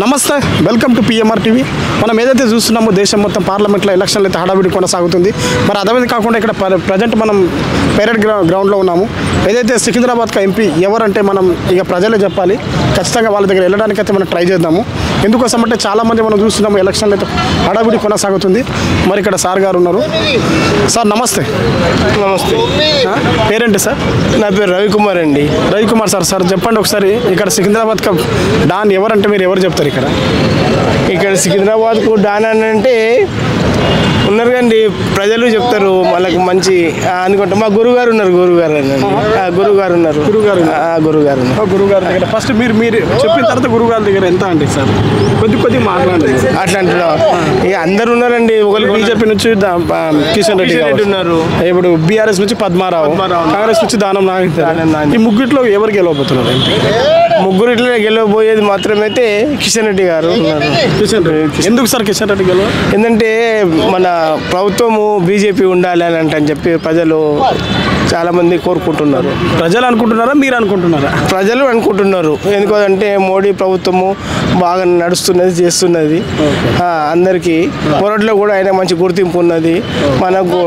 నమస్తే welcome to PMR TV. మనం ఏదైతే చూస్తున్నామో దేశం మొత్తం పార్లమెంట్లో ఎలక్షన్లు అయితే హడావిడి కొనసాగుతుంది. మరి అదే కాకుండా ఇక్కడ ప్రజెంట్ మనం పేరెడ్ గ్రౌండ్లో ఉన్నాము. ఏదైతే సికింద్రాబాద్కి ఎంపీ ఎవరంటే మనం ఇక ప్రజలే చెప్పాలి. ఖచ్చితంగా వాళ్ళ దగ్గర వెళ్ళడానికి అయితే మనం ట్రై చేద్దాము. ఎందుకోసం అంటే చాలామంది మనం చూస్తున్నాము ఎలక్షన్లు అయితే హడావిడి కొనసాగుతుంది. మరి ఇక్కడ సార్ గారు ఉన్నారు. సార్ నమస్తే. నమస్తే. పేరేంటి సార్? నా పేరు రవికుమార్ అండి. రవికుమార్ సార్. సార్ చెప్పండి ఒకసారి, ఇక్కడ సికింద్రాబాద్కి డాన్ ఎవరంటే మీరు ఎవరు చెప్తారు? ఇక్కడ సికింద్రాబాద్కు డాన్ అని అంటే ఉన్నారు కండి, ప్రజలు చెప్తారు. వాళ్ళకి మంచి అనుకుంటా. మా గురుగారు ఉన్నారు. గురుగారు దగ్గర ఫస్ట్ మీరు చెప్పిన తర్వాత గురుగారి దగ్గర ఎంత అంటే సార్ కొద్ది మాట్లాడండి. అట్లా అంటున్నా. ఇక అందరు ఉన్నారండి. ఒకరికి బీజేపీ నుంచి కిషన్ రెడ్డి ఉన్నారు. ఇప్పుడు బీఆర్ఎస్ నుంచి పద్మారావు, కాంగ్రెస్ నుంచి దానం నాగేంద్ర. ఈ ముగ్గురిలో ఎవరు గెలవబోతున్నారు? ముగ్గురిట్లో గెలవబోయేది మాత్రమైతే కిషన్ రెడ్డి గారు ఉన్నారు. కిషన్ రెడ్డి ఎందుకు సార్ కిషన్ రెడ్డి గెలవ? ఎందుకంటే మన ప్రభుత్వము బీజేపీ ఉండాలి అని చెప్పి ప్రజలు చాలా మంది కోరుకుంటున్నారు. ప్రజలు అనుకుంటున్నారా, మీరు అనుకుంటున్నారా? ప్రజలు అనుకుంటున్నారు. ఎందుకంటే మోడీ ప్రభుత్వము బాగా నడుస్తున్నది, చేస్తున్నది. అందరికీ పొరట్లో కూడా ఆయన మంచి గుర్తింపు ఉన్నది. మనకు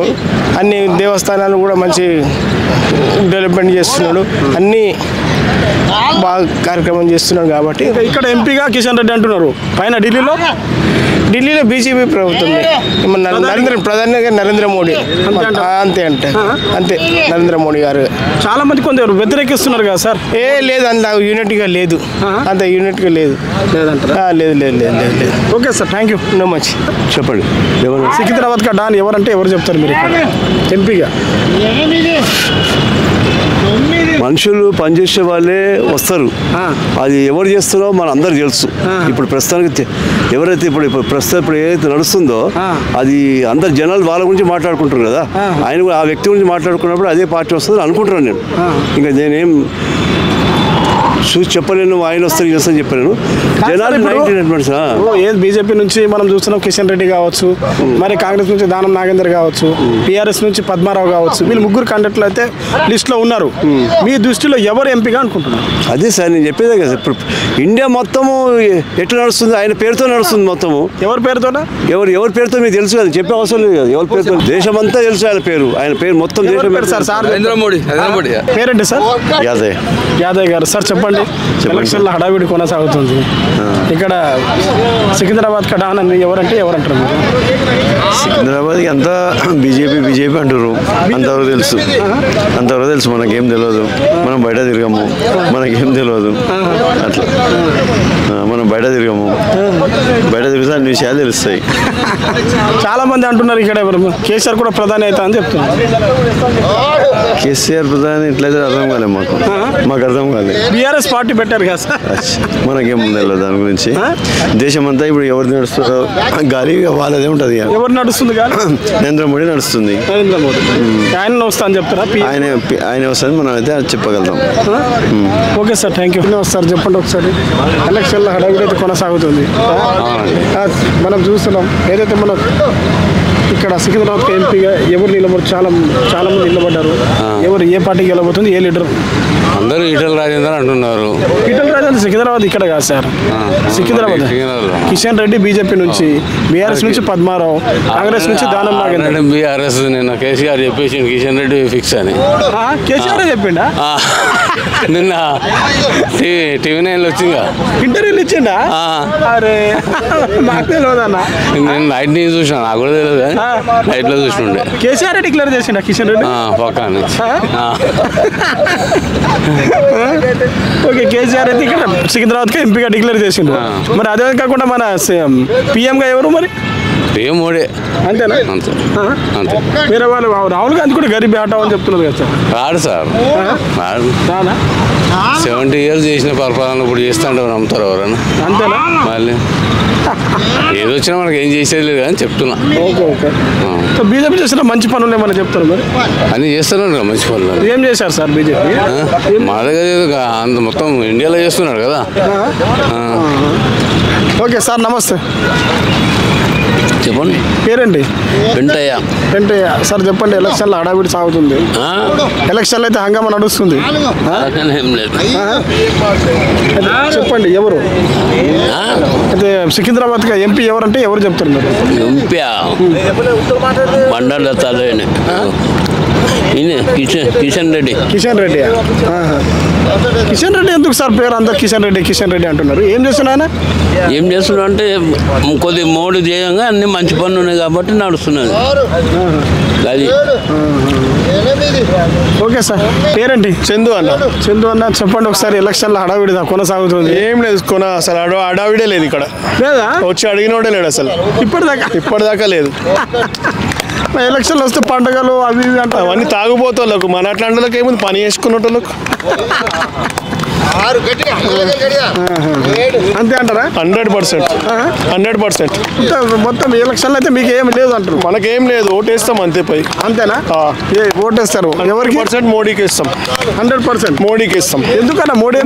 అన్ని దేవస్థానాలు కూడా మంచి డెవలప్మెంట్ చేస్తున్నాడు. అన్నీ బాగా కార్యక్రమం చేస్తున్నాడు. కాబట్టి ఇక్కడ ఎంపీగా కిషన్ రెడ్డి అంటున్నారు. పైన ఢిల్లీలో బీజేపీ ప్రభుత్వం ప్రధానంగా నరేంద్ర మోడీ అంతే నరేంద్ర మోడీ గారు. చాలా మంది కొందరు వ్యతిరేకిస్తున్నారు కదా సార్? లేదు, అంత యూనిట్గా లేదు. అంత యూనిట్గా లేదు. లేదు. Okay sir, thank you know much. చెప్పండి. సికింద్రాబాద్ కా డాన్ ఎవరంటే ఎవరు చెప్తారు మీరు ఎంపీగా? మనుషులు పనిచేసే వాళ్ళే వస్తారు. అది ఎవరు చేస్తారో మన అందరు తెలుసు. ఇప్పుడు ప్రస్తుతానికి ఎవరైతే ఇప్పుడు ప్రస్తుతం ఏదైతే నడుస్తుందో అది అందరు జనాలు వాళ్ళ గురించి మాట్లాడుకుంటారు కదా. ఆయన కూడా ఆ వ్యక్తి గురించి మాట్లాడుకున్నప్పుడు అదే పార్టీ వస్తుంది అనుకుంటున్నాను నేను. ఇంకా నేనేం చూసి చెప్పలేను, ఆయన వస్తారు ఈ వస్తారు చెప్పలేను. జనాలు ఏది బీజేపీ నుంచి మనం చూస్తున్నాం కిషన్ రెడ్డి కావచ్చు, మరి కాంగ్రెస్ నుంచి దానం నాగేందర్ కావచ్చు, టీఆర్ఎస్ నుంచి పద్మారావు కావచ్చు. వీళ్ళు ముగ్గురు కండక్టర్లు అయితే లిస్టులో ఉన్నారు. మీ దృష్టిలో ఎవరు ఎంపీగా అనుకుంటున్నారు? అదే సార్ నేను చెప్పేదే కదా. ఇప్పుడు ఇండియా మొత్తము ఎట్లా నడుస్తుంది? ఆయన పేరుతో నడుస్తుంది మొత్తము. ఎవరి పేరుతో? ఎవరి పేరుతో మీకు తెలుసు కదా, చెప్పే అవసరం లేదు కదా. ఎవరి పేరుతో దేశం అంతా తెలుసు ఆయన పేరు. ఆయన పేరు మొత్తం దేశం. సార్ నరేంద్ర మోడీ పేరేంటి సార్? యాదవ్ గారు. సార్ చెప్పండి. ఎలక్షన్లో హడావిడి కొనసాగుతుంది. ఇక్కడ సికింద్రాబాద్ కడాన్ అని ఎవరంటే ఎవరంటారు? సికింద్రాబాద్కి అంతా బీజేపీ అంటారు. అంతవరకు తెలుసు. మనకేం తెలియదు. మనం బయట తిరగము, మనకేం తెలియదు. అట్లా మనం బయట తిరిగితే అన్ని విషయాలు తెలుస్తాయి. చాలా మంది అంటున్నారు ఇక్కడ కేసీఆర్ కూడా ప్రధాని అవుతా అని చెప్తున్నారు. కేసీఆర్ ప్రధాని ఇట్లయితే అర్థం కాలేదు. మాకు అర్థం కాలేదు. బీఆర్ఎస్ పార్టీ పెట్టారు కదా సార్, మనకేం తెలియదు దాని గురించి. దేశం అంతా ఇప్పుడు ఎవరు నడుస్తారో గాలి వాళ్ళదే ఉంటుంది. ఎవరు నడుస్తుంది? నరేంద్ర మోడీ నడుస్తుంది. నరేంద్ర మోడీ ఆయన వస్తా అని చెప్తారా? ఆయన వస్తుంది, మనం అయితే చెప్పగలుగుతాం. Okay sir, thank you. Sir చెప్పండి ఒకసారి. ఎలక్షన్లో హడావిడి అయితే కొనసాగుతుంది. మనం చూస్తున్నాం ఏదైతే మనం ఇక్కడ సికింద్రాబాద్ ఎంపీగా ఎవరు నిలబడి చాలా మంది నిలబడ్డారు. ఎవరు ఏ పార్టీకి వెళ్ళబోతుంది? ఏ లీడర్? అందరూ ఈటల రాజేందర్ అంటున్నారు. ఈటల రాజేందర్ సికింద్రాబాద్ ఇక్కడ కాదు సార్. సికింద్రాబాద్ కిషన్ రెడ్డి బీజేపీ నుంచి, బీఆర్ఎస్ నుంచి పద్మారావు, కాంగ్రెస్ నుంచి దానం నాగేంద్ర. బీఆర్ఎస్ నిన్న కేసీఆర్ చెప్పేసి కిషన్ రెడ్డి ఫిక్స్ అని. కేసీఆర్ చెప్పిండా? నిన్న టీవీ9 వచ్చిందా ఇంటర్వ్యూలు ఇచ్చిండా? అరే నాకు తెలియదు అన్న. నేను నైట్ న్యూస్ చూసిన, నాకు కూడా తెలియదు. నైట్ లో చూసినుండే. కేసీఆర్ డిక్లేర్ చేసిండా కిషన్ రెడ్డి? పక్కా. ఓకే, కేసీఆర్ అయితే ఇక్కడ సికింద్రాబాద్కి ఎంపీగా డిక్లేర్ చేసిండు. మరి అదే కాకుండా మన పిఎంగా ఎవరు మరి? పిఎం మోడీ. అంతేనా? అంతే. వేరే వాళ్ళు రాహుల్ గాంధీ కూడా గరీబ్ ఆటో అని చెప్తున్నారు కదా సార్. రాడు సార్. 70 years చేసిన పరిపాలన ఇప్పుడు చేస్తాంటే నమ్ముతారు ఎవరన్నా? అంతేనా? మళ్ళీ ఏదో వచ్చినా మనకి ఏం చేసేది లేదు అని చెప్తున్నా. ఓకే. బీజేపీ చేసిన మంచి పనులు ఏమన్నా చెప్తారు మరి? అన్ని చేస్తున్నాడు కదా మంచి పనులు. ఏం చేశారు సార్ బీజేపీ? మా దగ్గర అంత మొత్తం ఇండియాలో చేస్తున్నాడు కదా. ఓకే సార్, నమస్తే. చెప్పండి. పేరేంటి? వెంటయ్య. సార్ చెప్పండి. ఎలక్షన్లో హడావిడి సాగుతుంది. ఎలక్షన్లో అయితే హంగామా నడుస్తుంది. ఏం లేదు. చెప్పండి ఎవరు అయితే సికింద్రాబాద్ ఎంపీ ఎవరంటే ఎవరు చెప్తారు మీరు? ఎంపీ బండారు దత్తాత్రేయ కిషన్ రెడ్డి. కిషన్ రెడ్డి. కిషన్ రెడ్డి ఎందుకు సార్ పేరు అందరు కిషన్ రెడ్డి అంటున్నారు? ఏం చేస్తున్నా ఆయన? ఏం చేస్తున్నా అంటే కొద్ది మోడీ చేయంగా అన్ని మంచి పనులు ఉన్నాయి కాబట్టి నడుస్తున్నది అది. ఓకే సార్, పేరేంటి? చందు అన్న చెప్పండి ఒకసారి. ఎలక్షన్లో హడావిడిదా కొనసాగుతుంది? ఏం లేదు అసలు అడావిడే లేదు ఇక్కడ. లేదా? వచ్చి అడిగినోడే లేడు అసలు ఇప్పటిదాకా లేదు. ఎలక్షన్లు వస్తే పండుగలు అవి ఇవి అంటే అవన్నీ తాగుపోతాళ్ళకు, మన అట్లాంటి ఏముంది పని చేసుకున్నట్టు అంతే అంటారా? 100%. మొత్తం ఎలక్షన్లు అయితే మీకు ఏమి లేదు అంటారు? మనకేం లేదు, ఓటేస్తాం అంతే పై. అంతేనా? ఓటేస్తారు ఎవరికి? మోడీకి ఇస్తాం. 100% మోడీకి ఇస్తాం. ఎందుకన్నా? మోడీ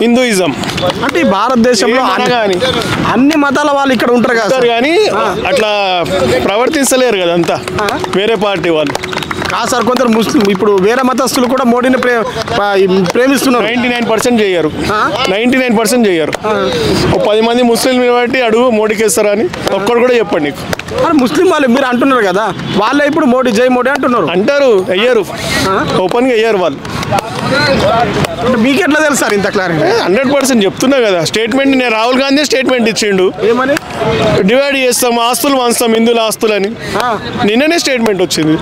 హిందూయిజం అంటే ఈ భారతదేశంలో అన్ని మతాల వాళ్ళు ఇక్కడ ఉంటారు కదా కానీ అట్లా ప్రవర్తించలేరు కదా అంతా వేరే పార్టీ వాళ్ళు. కాదు సార్, కొందరు ముస్లిం ఇప్పుడు వేరే మతస్థులు కూడా మోడీని ప్రేమిస్తున్నారు. 99% చేయరు. 99% చేయరు. 10 మంది ముస్లిం బట్టి అడుగు మోడీకి వేస్తారా అని ఒక్కడు కూడా చెప్పండి నీకు. ముస్లిం వాళ్ళు మీరు అంటున్నారు కదా, వాళ్ళే ఇప్పుడు మోడీ జై మోడీ అంటున్నారు. అంటారు, అయ్యారు ఓపెన్గా అయ్యారు వాళ్ళు. అంటే మీకు ఎట్లా తెలుసు సార్ ఇంత క్లారిటీ? 100% చెప్తున్నా కదా. స్టేట్మెంట్ నేను రాహుల్ గాంధీ స్టేట్మెంట్ ఇచ్చిండు, ఏమని? డివైడ్ చేస్తాం, ఆస్తులు పంచుతాం, హిందువుల ఆస్తులని. నిన్ననే స్టేట్మెంట్ వచ్చింది,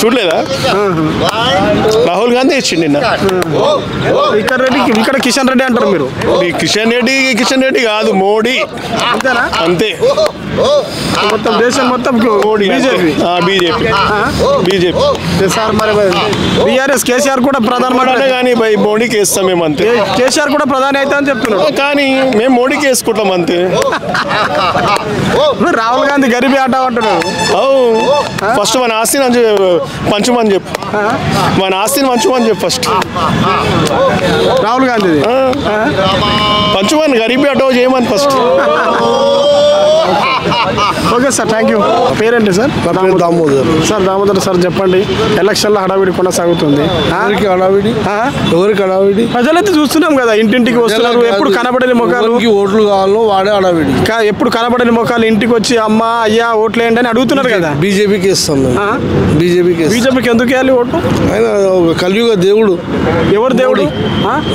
చూడలేదా? రాహుల్ గాంధీ ఇచ్చిండు నిన్న. ఇక్కడ కిషన్ రెడ్డి అంటారు మీరు? కిషన్ రెడ్డి కాదు, మోడీ. అంతేనా? అంతే. మొత్తం దేశం మొత్తం మోడీ. BJP sir. మరి బీఆర్ఎస్ కేసీఆర్ కూడా ప్రధానమంత్రి కానీ మోడీకి వేస్తాం మేము అంతే. కేసీఆర్ కూడా ప్రధాని అయితే అని చెప్తున్నాడు కానీ మేము మోడీకి వేసుకుంటాం అంతే. రాహుల్ గాంధీ గరీబీ ఆట అంటున్నాడు. ఫస్ట్ మన ఆస్తిని పంచమని చెప్పు, మన ఆస్తిని పంచమని చెప్పు ఫస్ట్. రాహుల్ గాంధీ పంచమని గరీబీ ఆటో చేయమని first. Okay sir, thank you. పేరేంటి sir? Damodar. Sir Damodar sir చెప్పండి, ఎలక్షన్లో హడావిడి కొనసాగుతుంది. ఎవరికి హడావిడి? ప్రజలైతే చూస్తున్నాం కదా, ఇంటింటికి వస్తున్నారు. ఎప్పుడు కనబడని ముఖాలు, ఓట్లు కావాలో వాడే హడావిడి. ఎప్పుడు కనబడని ముఖాలు ఇంటికి వచ్చి అమ్మ అయ్యా ఓట్లు వేయండి అని అడుగుతున్నారు కదా. బీజేపీకి ఇస్తాం. బీజేపీకి ఎందుకు వేయాలి ఓటు? ఆయన కలియుగ దేవుడు. ఎవరు దేవుడు?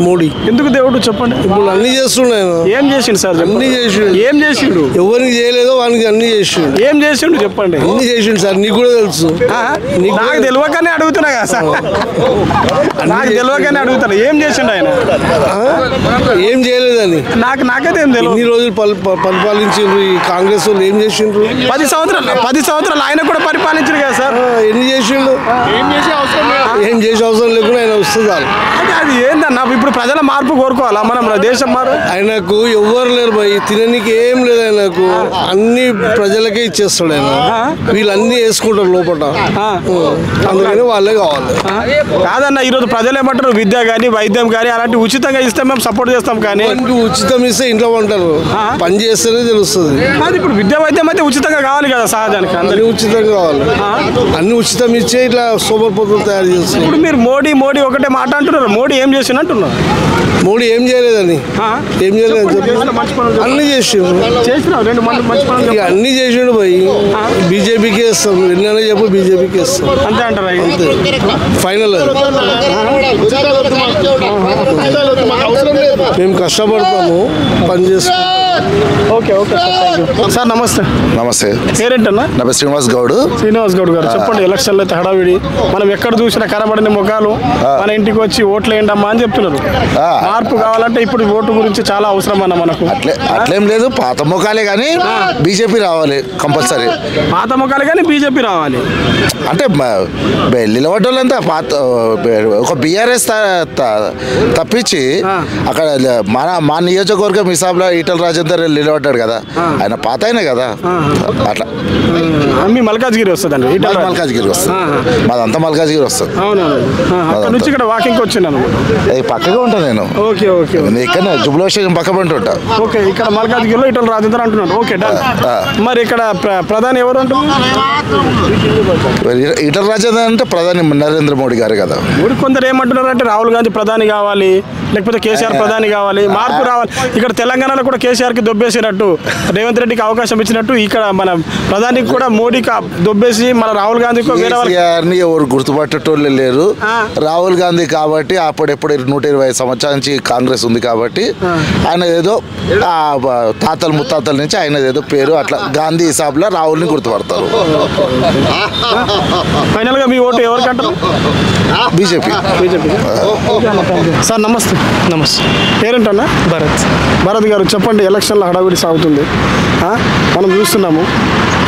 మోడీ. ఎందుకు దేవుడు చెప్పండి? ఇప్పుడు అన్ని చేస్తున్నాను. ఏం చేసిండు సార్? అన్ని చేసిండు. ఏం చేసిండు? ఎవరికి చేయలేదో వానికి అన్ని చేసిండు. ఏం చేసిండు చెప్పండి? అన్ని చేసిండు సార్, నీకు కూడా తెలుసు. నాకు తెలియకనే అడుగుతున్నా కదా సార్, నాకు తెలియకనే అడుగుతాను. ఏం చేసిండు ఆయన? ఏం చేయలేదని నాకైతే ఏం తెలియదు. ఇన్ని రోజులు పరిపాలించిండ్రు ఈ కాంగ్రెస్ వాళ్ళు. ఏం చేసిండ్రు? 10 సంవత్సరాలు ఆయన కూడా పరిపాలించారు కదా సార్. ఎన్ని చేసిండు? ఏం చేసే అవసరం లేకుండా ఆయన వస్తుంది. అది ఏందన్నా, ఇప్పుడు ప్రజల మార్పు కోరుకోవాలా మనం? దేశం మారు. ఆయనకు ఎవ్వరు లేరు భయ్, తిననీకి ఏం లేదు ఆయనకు. అన్ని ప్రజలకే ఇచ్చేస్తాడు ఆయన. వీళ్ళన్నీ వేసుకుంటారు లోపల, అందుకని వాళ్ళే కావాలి. కాదన్న, ఈరోజు ప్రజలు ఏమంటారు? విద్య కానీ వైద్యం కానీ అలాంటి ఉచితంగా ఇస్తే మేము సపోర్ట్ చేస్తాం. కానీ ఉచితం ఇస్తే ఇంట్లో ఉంటారు, పని చేస్తేనే తెలుస్తుంది. అది ఇప్పుడు విద్య వైద్యం అయితే ఉచితంగా కావాలి కదా సహజానికి. అన్ని ఉచితంగా కావాలి. అన్ని ఉచితం ఇచ్చే ఇట్లా సోమరిపోతులు తయారు చేస్తారు. ఇప్పుడు మీరు మోడీ ఒకటే మాట అంటున్నారు. మోడీ ఏం చేసిన అంటున్నారు? మోడీ ఏం చేయలేదని. ఏం చేయలేదని చెప్పి అన్ని చేసిండు. అన్ని చేసిండు భయ్. బీజేపీకి వేస్తాం, ఎన్నైనా చెప్పు బీజేపీకి వేస్తాం అంతే అంటారా? అంతే ఫైనల్. మేము కష్టపడతాము, పని చేస్తాం. ఓకే సార్, నమస్తే. నమస్తే. పేరేంటన్నా? నా పేరు శ్రీనివాస్ గౌడ్ గారు. చెప్పండి, ఎలక్షన్లో అయితే హడావిడి, మనం ఎక్కడ చూసినా కనబడని ముఖాలు మన ఇంటికి వచ్చి ఓట్లు వేయండమ్మా అని చెప్తున్నారు. మార్పు కావాలంటే ఇప్పుడు ఓటు గురించి చాలా అవసరం అన్న మనకు. అట్లేం లేదు, పాత ముఖాలే కానీ బీజేపీ రావాలి కంపల్సరీ. పాత ముఖాలే కానీ బీజేపీ రావాలి అంటే నిలబడ్డోళ్ళంతా పాత ఒక బీఆర్ఎస్ తప్పించి అక్కడ మా నియోజకవర్గం హిసాబ్లో ఈటల రాజేందర్ నిలబడ్డాడు కదా, ఆయన పాత అయినా కదా. అట్లా మీ మల్కాజ్గిరి వస్తుందండి? మల్కాజ్గిరి వస్తుంది, మాదంతా మల్కాజ్గిరి వస్తుంది. అక్కడ నుంచి ఇక్కడ వాకింగ్ వచ్చింది పక్కగా ఉంటాను నేను. ఓకే ఇక్కడ జుబ్లో స్టేషన్ పక్క పంట ఉంటా. ఓకే, ఇక్కడ మల్కాజ్గిరిలో ఈటల రాజేందర్ అంటున్నాను. Okay done. మరి ఇక్కడ ప్రధాని ఎవరు అంటున్నారు? ఈటల రాజేందర్ అంటే ప్రధాని నరేంద్ర మోడీ గారు కదా. కొందరు ఏమంటున్నారు అంటే రాహుల్ గాంధీ ప్రధాని కావాలి, లేకపోతే కేసీఆర్ ప్రధాని కావాలి, మార్పు రావాలి. ఇక్కడ తెలంగాణలో కూడా కేసీఆర్కి దొబ్బేసినట్టు, రేవంత్ రెడ్డికి అవకాశం ఇచ్చినట్టు ఇక్కడ మన ప్రధానికి కూడా మోడీకి దొబ్బేసి మన రాహుల్ గాంధీకి వేరే కేసీఆర్ని ఎవరు గుర్తుపట్టేటోళ్ళు లేరు. రాహుల్ గాంధీ కాబట్టి అప్పుడెప్పుడు 120 సంవత్సరాల నుంచి కాంగ్రెస్ ఉంది కాబట్టి ఆయన ఏదో తాతలు ముత్తాతల నుంచి ఆయన ఏదో పేరు అట్లా గాంధీ హిసాబ్లో రాహుల్ని గుర్తుపడతారు. ఫైనల్ గా మీ ఓటు ఎవరికంటారు? బీజేపీ. సార్ నమస్తే. నమస్తే. పేరేంటన్నా? భరత్. భరత్ గారు చెప్పండి, ఎలక్షన్లో హడావిడి సాగుతుంది, మనం చూస్తున్నాము.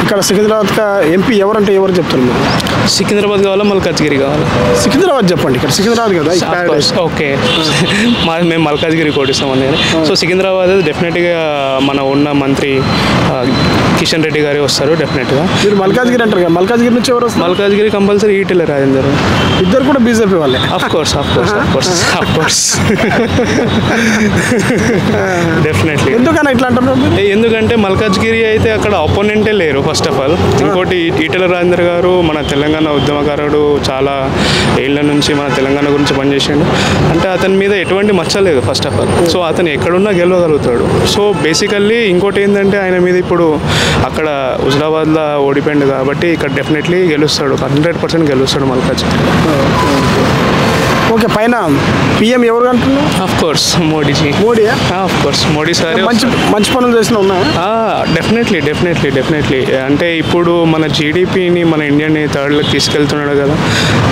ఇక్కడ సికింద్రాబాద్ ఎంపీ ఎవరంటే ఎవరు చెప్తున్నారు? సికింద్రాబాద్ కావాలా మల్కాజ్గిరి కావాలా? సికింద్రాబాద్ చెప్పండి. ఇక్కడ సికింద్రాబాద్ కదా. ఓకే, మేము మల్కాజ్గిరి కోటిస్తామని. సో సికింద్రాబాద్ డెఫినెట్గా మన ఉన్న మంత్రి కిషన్ రెడ్డి గారు వస్తారు డెఫినెట్గా. మీరు మల్కాజ్గిరి అంటారు కదా, మల్కాజ్గిరి నుంచి ఎవరు వస్తారు? మల్కాజ్గిరి కంపల్సరీ ఈటెల రాజేందర్. ఇద్దరు కూడా బీజేపీ వాళ్ళే. Of course definitely. ఎందుకన్నా ఇట్లా అంటున్నారు? ఎందుకంటే మల్కాజ్గిరి అయితే అక్కడ అపోనెంటే లేరు ఫస్ట్ ఆఫ్ ఆల్. ఇంకోటి ఈటెల రాజేందర్ గారు మన తెలంగాణ ఉద్యమకారుడు, చాలా ఏళ్ళ నుంచి మన తెలంగాణ గురించి పనిచేసాడు. అంటే అతని మీద ఎటువంటి మచ్చలేదు ఫస్ట్ ఆఫ్ ఆల్. సో అతను ఎక్కడున్నా గెలవగలుగుతాడు. సో బేసికల్లీ ఇంకోటి ఏంటంటే ఆయన మీద ఇప్పుడు అక్కడ హుజరాబాద్లో ఓడిపోయింది కాబట్టి ఇక్కడ డెఫినెట్లీ గెలుస్తాడు, 100% గెలుస్తాడు మల్కాజ్గిరి. ఓకే, పైన పిఎం ఎవరు అంటున్నారు? Of course Modiji. మోడీయా? Of course Modi sir. మంచి పనులు చేసిన ఉన్నాయా? డెఫినెట్లీ. అంటే ఇప్పుడు మన జీడిపిని, మన ఇండియాని థర్డ్లోకి తీసుకెళ్తున్నాడు కదా,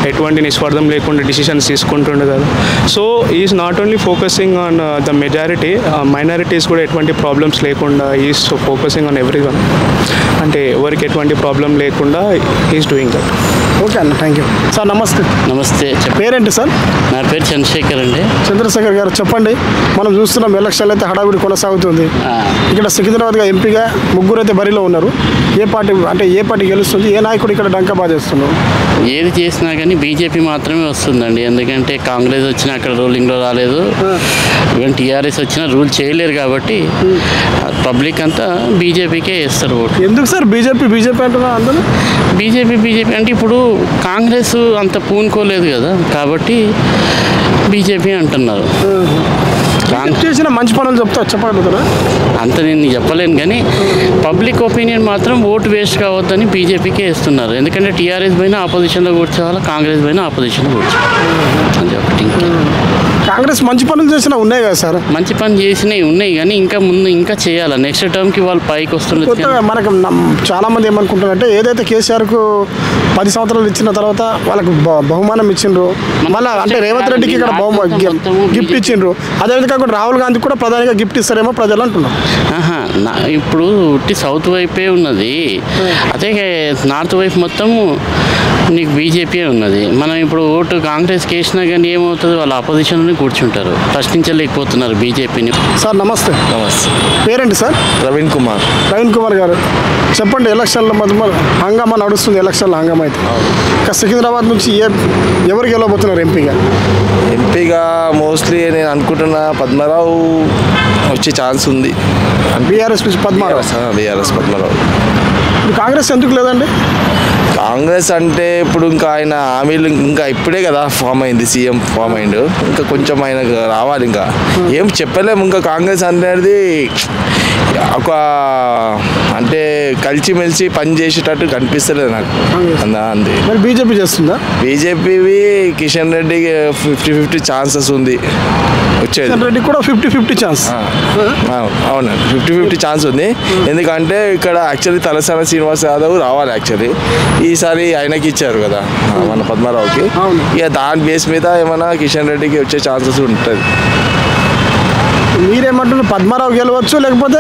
ఎటువంటి నిస్వార్థం లేకుండా డిసిషన్స్ తీసుకుంటుండే కదా. So is not only focusing on the majority, minorities కూడా ఎటువంటి ప్రాబ్లమ్స్ లేకుండా is focusing on every one. అంటే ఎవరికి ఎటువంటి ప్రాబ్లం లేకుండా ఈజ్ డూయింగ్ దట్. ఓకే అన్న, థ్యాంక్ యూ. సార్ నమస్తే. నమస్తే. పేరేంటి సార్? నా పేరు చంద్రశేఖర్ అండి. చంద్రశేఖర్ గారు చెప్పండి, మనం చూస్తున్నాం ఎలక్షన్లు అయితే హడావిడి కొనసాగుతుంది. ఇక్కడ సికింద్రాబాద్గా ఎంపీగా ముగ్గురు అయితే బరిలో ఉన్నారు. ఏ పార్టీ గెలుస్తుంది? ఏ నాయకుడు ఇక్కడ డంకా బాధేస్తున్నారు? ఏది చేసినా కానీ బీజేపీ మాత్రమే వస్తుందండి. ఎందుకంటే కాంగ్రెస్ వచ్చినా అక్కడ రూలింగ్లో రాలేదు, ఈవెన్ టీఆర్ఎస్ వచ్చినా రూల్ చేయలేరు కాబట్టి పబ్లిక్ అంతా బీజేపీకే వేస్తారు ఓటు. ఎందుకు సార్ బీజేపీ అంటున్నారు అందరూ? బీజేపీ అంటే ఇప్పుడు కాంగ్రెస్ అంత పూనుకోలేదు కదా, కాబట్టి బీజేపీ అంటున్నారు. చేసిన మంచి పనులు చెప్పగలుగుతారా? అంత నేను చెప్పలేను, కానీ పబ్లిక్ ఒపీనియన్ మాత్రం ఓటు వేస్ట్ కావద్దని బీజేపీకే వేస్తున్నారు. ఎందుకంటే టీఆర్ఎస్ పైన ఆపోజిషన్లో కూర్చోవాలి, కాంగ్రెస్ పైన ఆపోజిషన్లో కూర్చోవాలి. అది ఒకటి. కాంగ్రెస్ మంచి పనులు చేసినా ఉన్నాయి కదా సార్? మంచి పని చేసినవి ఉన్నాయి, కానీ ఇంకా చేయాలి. నెక్స్ట్ టర్మ్కి వాళ్ళు పైకి వస్తున్నారు. మనకు చాలా మంది ఏమనుకుంటారంటే, ఏదైతే కేసీఆర్కు 10 సంవత్సరాలు ఇచ్చిన తర్వాత వాళ్ళకు బహుమానం ఇచ్చిండ్రు, మళ్ళీ అంటే రేవంత్ రెడ్డికి ఇక్కడ గిఫ్ట్ ఇచ్చిండ్రు, అదేవిధంగా కూడా రాహుల్ గాంధీ కూడా ప్రధానిగా గిఫ్ట్ ఇస్తారేమో ప్రజలు అంటున్నారు. ఇప్పుడు ఉట్టి సౌత్ వైపే ఉన్నది, అదే నార్త్ వైపు మొత్తం నీకు బీజేపీ ఉన్నది. మనం ఇప్పుడు ఓటు కాంగ్రెస్కి వేసినా కానీ ఏమవుతుంది, వాళ్ళ అపోజిషన్లోనే కూర్చుంటారు, ప్రశ్నించలేకపోతున్నారు బీజేపీని. సార్ నమస్తే. పేరేంటి సార్? ప్రవీణ్ కుమార్ గారు చెప్పండి, ఎలక్షన్లో హంగామా నడుస్తుంది. ఎలక్షన్లో హంగామా అయితే ఇంకా సికింద్రాబాద్ నుంచి ఎవరు గెలవబోతున్నారు ఎంపీగా? మోస్ట్లీ నేను అనుకుంటున్నా పద్మారావు వచ్చే ఛాన్స్ ఉంది. బీఆర్ఎస్ పద్మారావు. ఇప్పుడు కాంగ్రెస్ ఎందుకు లేదండి? కాంగ్రెస్ అంటే ఇప్పుడు ఇంకా ఆయన హామీలు ఇంకా ఇప్పుడే కదా ఫామ్ అయింది, సీఎం ఫామ్ అయిండు, ఇంకా కొంచెం ఆయన రావాలి. ఇంకా ఏం చెప్పలేము. ఇంకా కాంగ్రెస్ అనేది ఒక అంటే కలిసిమెలిసి పని చేసేటట్టు కనిపిస్తలేదు నాకు. అంతే. బీజేపీ చేస్తుందా? బీజేపీవి కిషన్ రెడ్డికి 50-50 ఛాన్సెస్ ఉంది వచ్చేది. కిషన్ రెడ్డి కూడా 50-50 ఛాన్స్. అవునండి, 50-50 ఛాన్స్ ఉంది. ఎందుకంటే ఇక్కడ యాక్చువల్లీ తలసాని శ్రీనివాస్ యాదవ్ రావాలి. యాక్చువల్లీ ఈసారి ఆయనకి ఇచ్చారు కదా మన పద్మారావుకి. ఇక దాని బేస్ మీద ఏమైనా కిషన్ రెడ్డికి వచ్చే ఛాన్సెస్ ఉంటుంది. మీరేమంటున్నారు? పద్మారావు గెలవచ్చు, లేకపోతే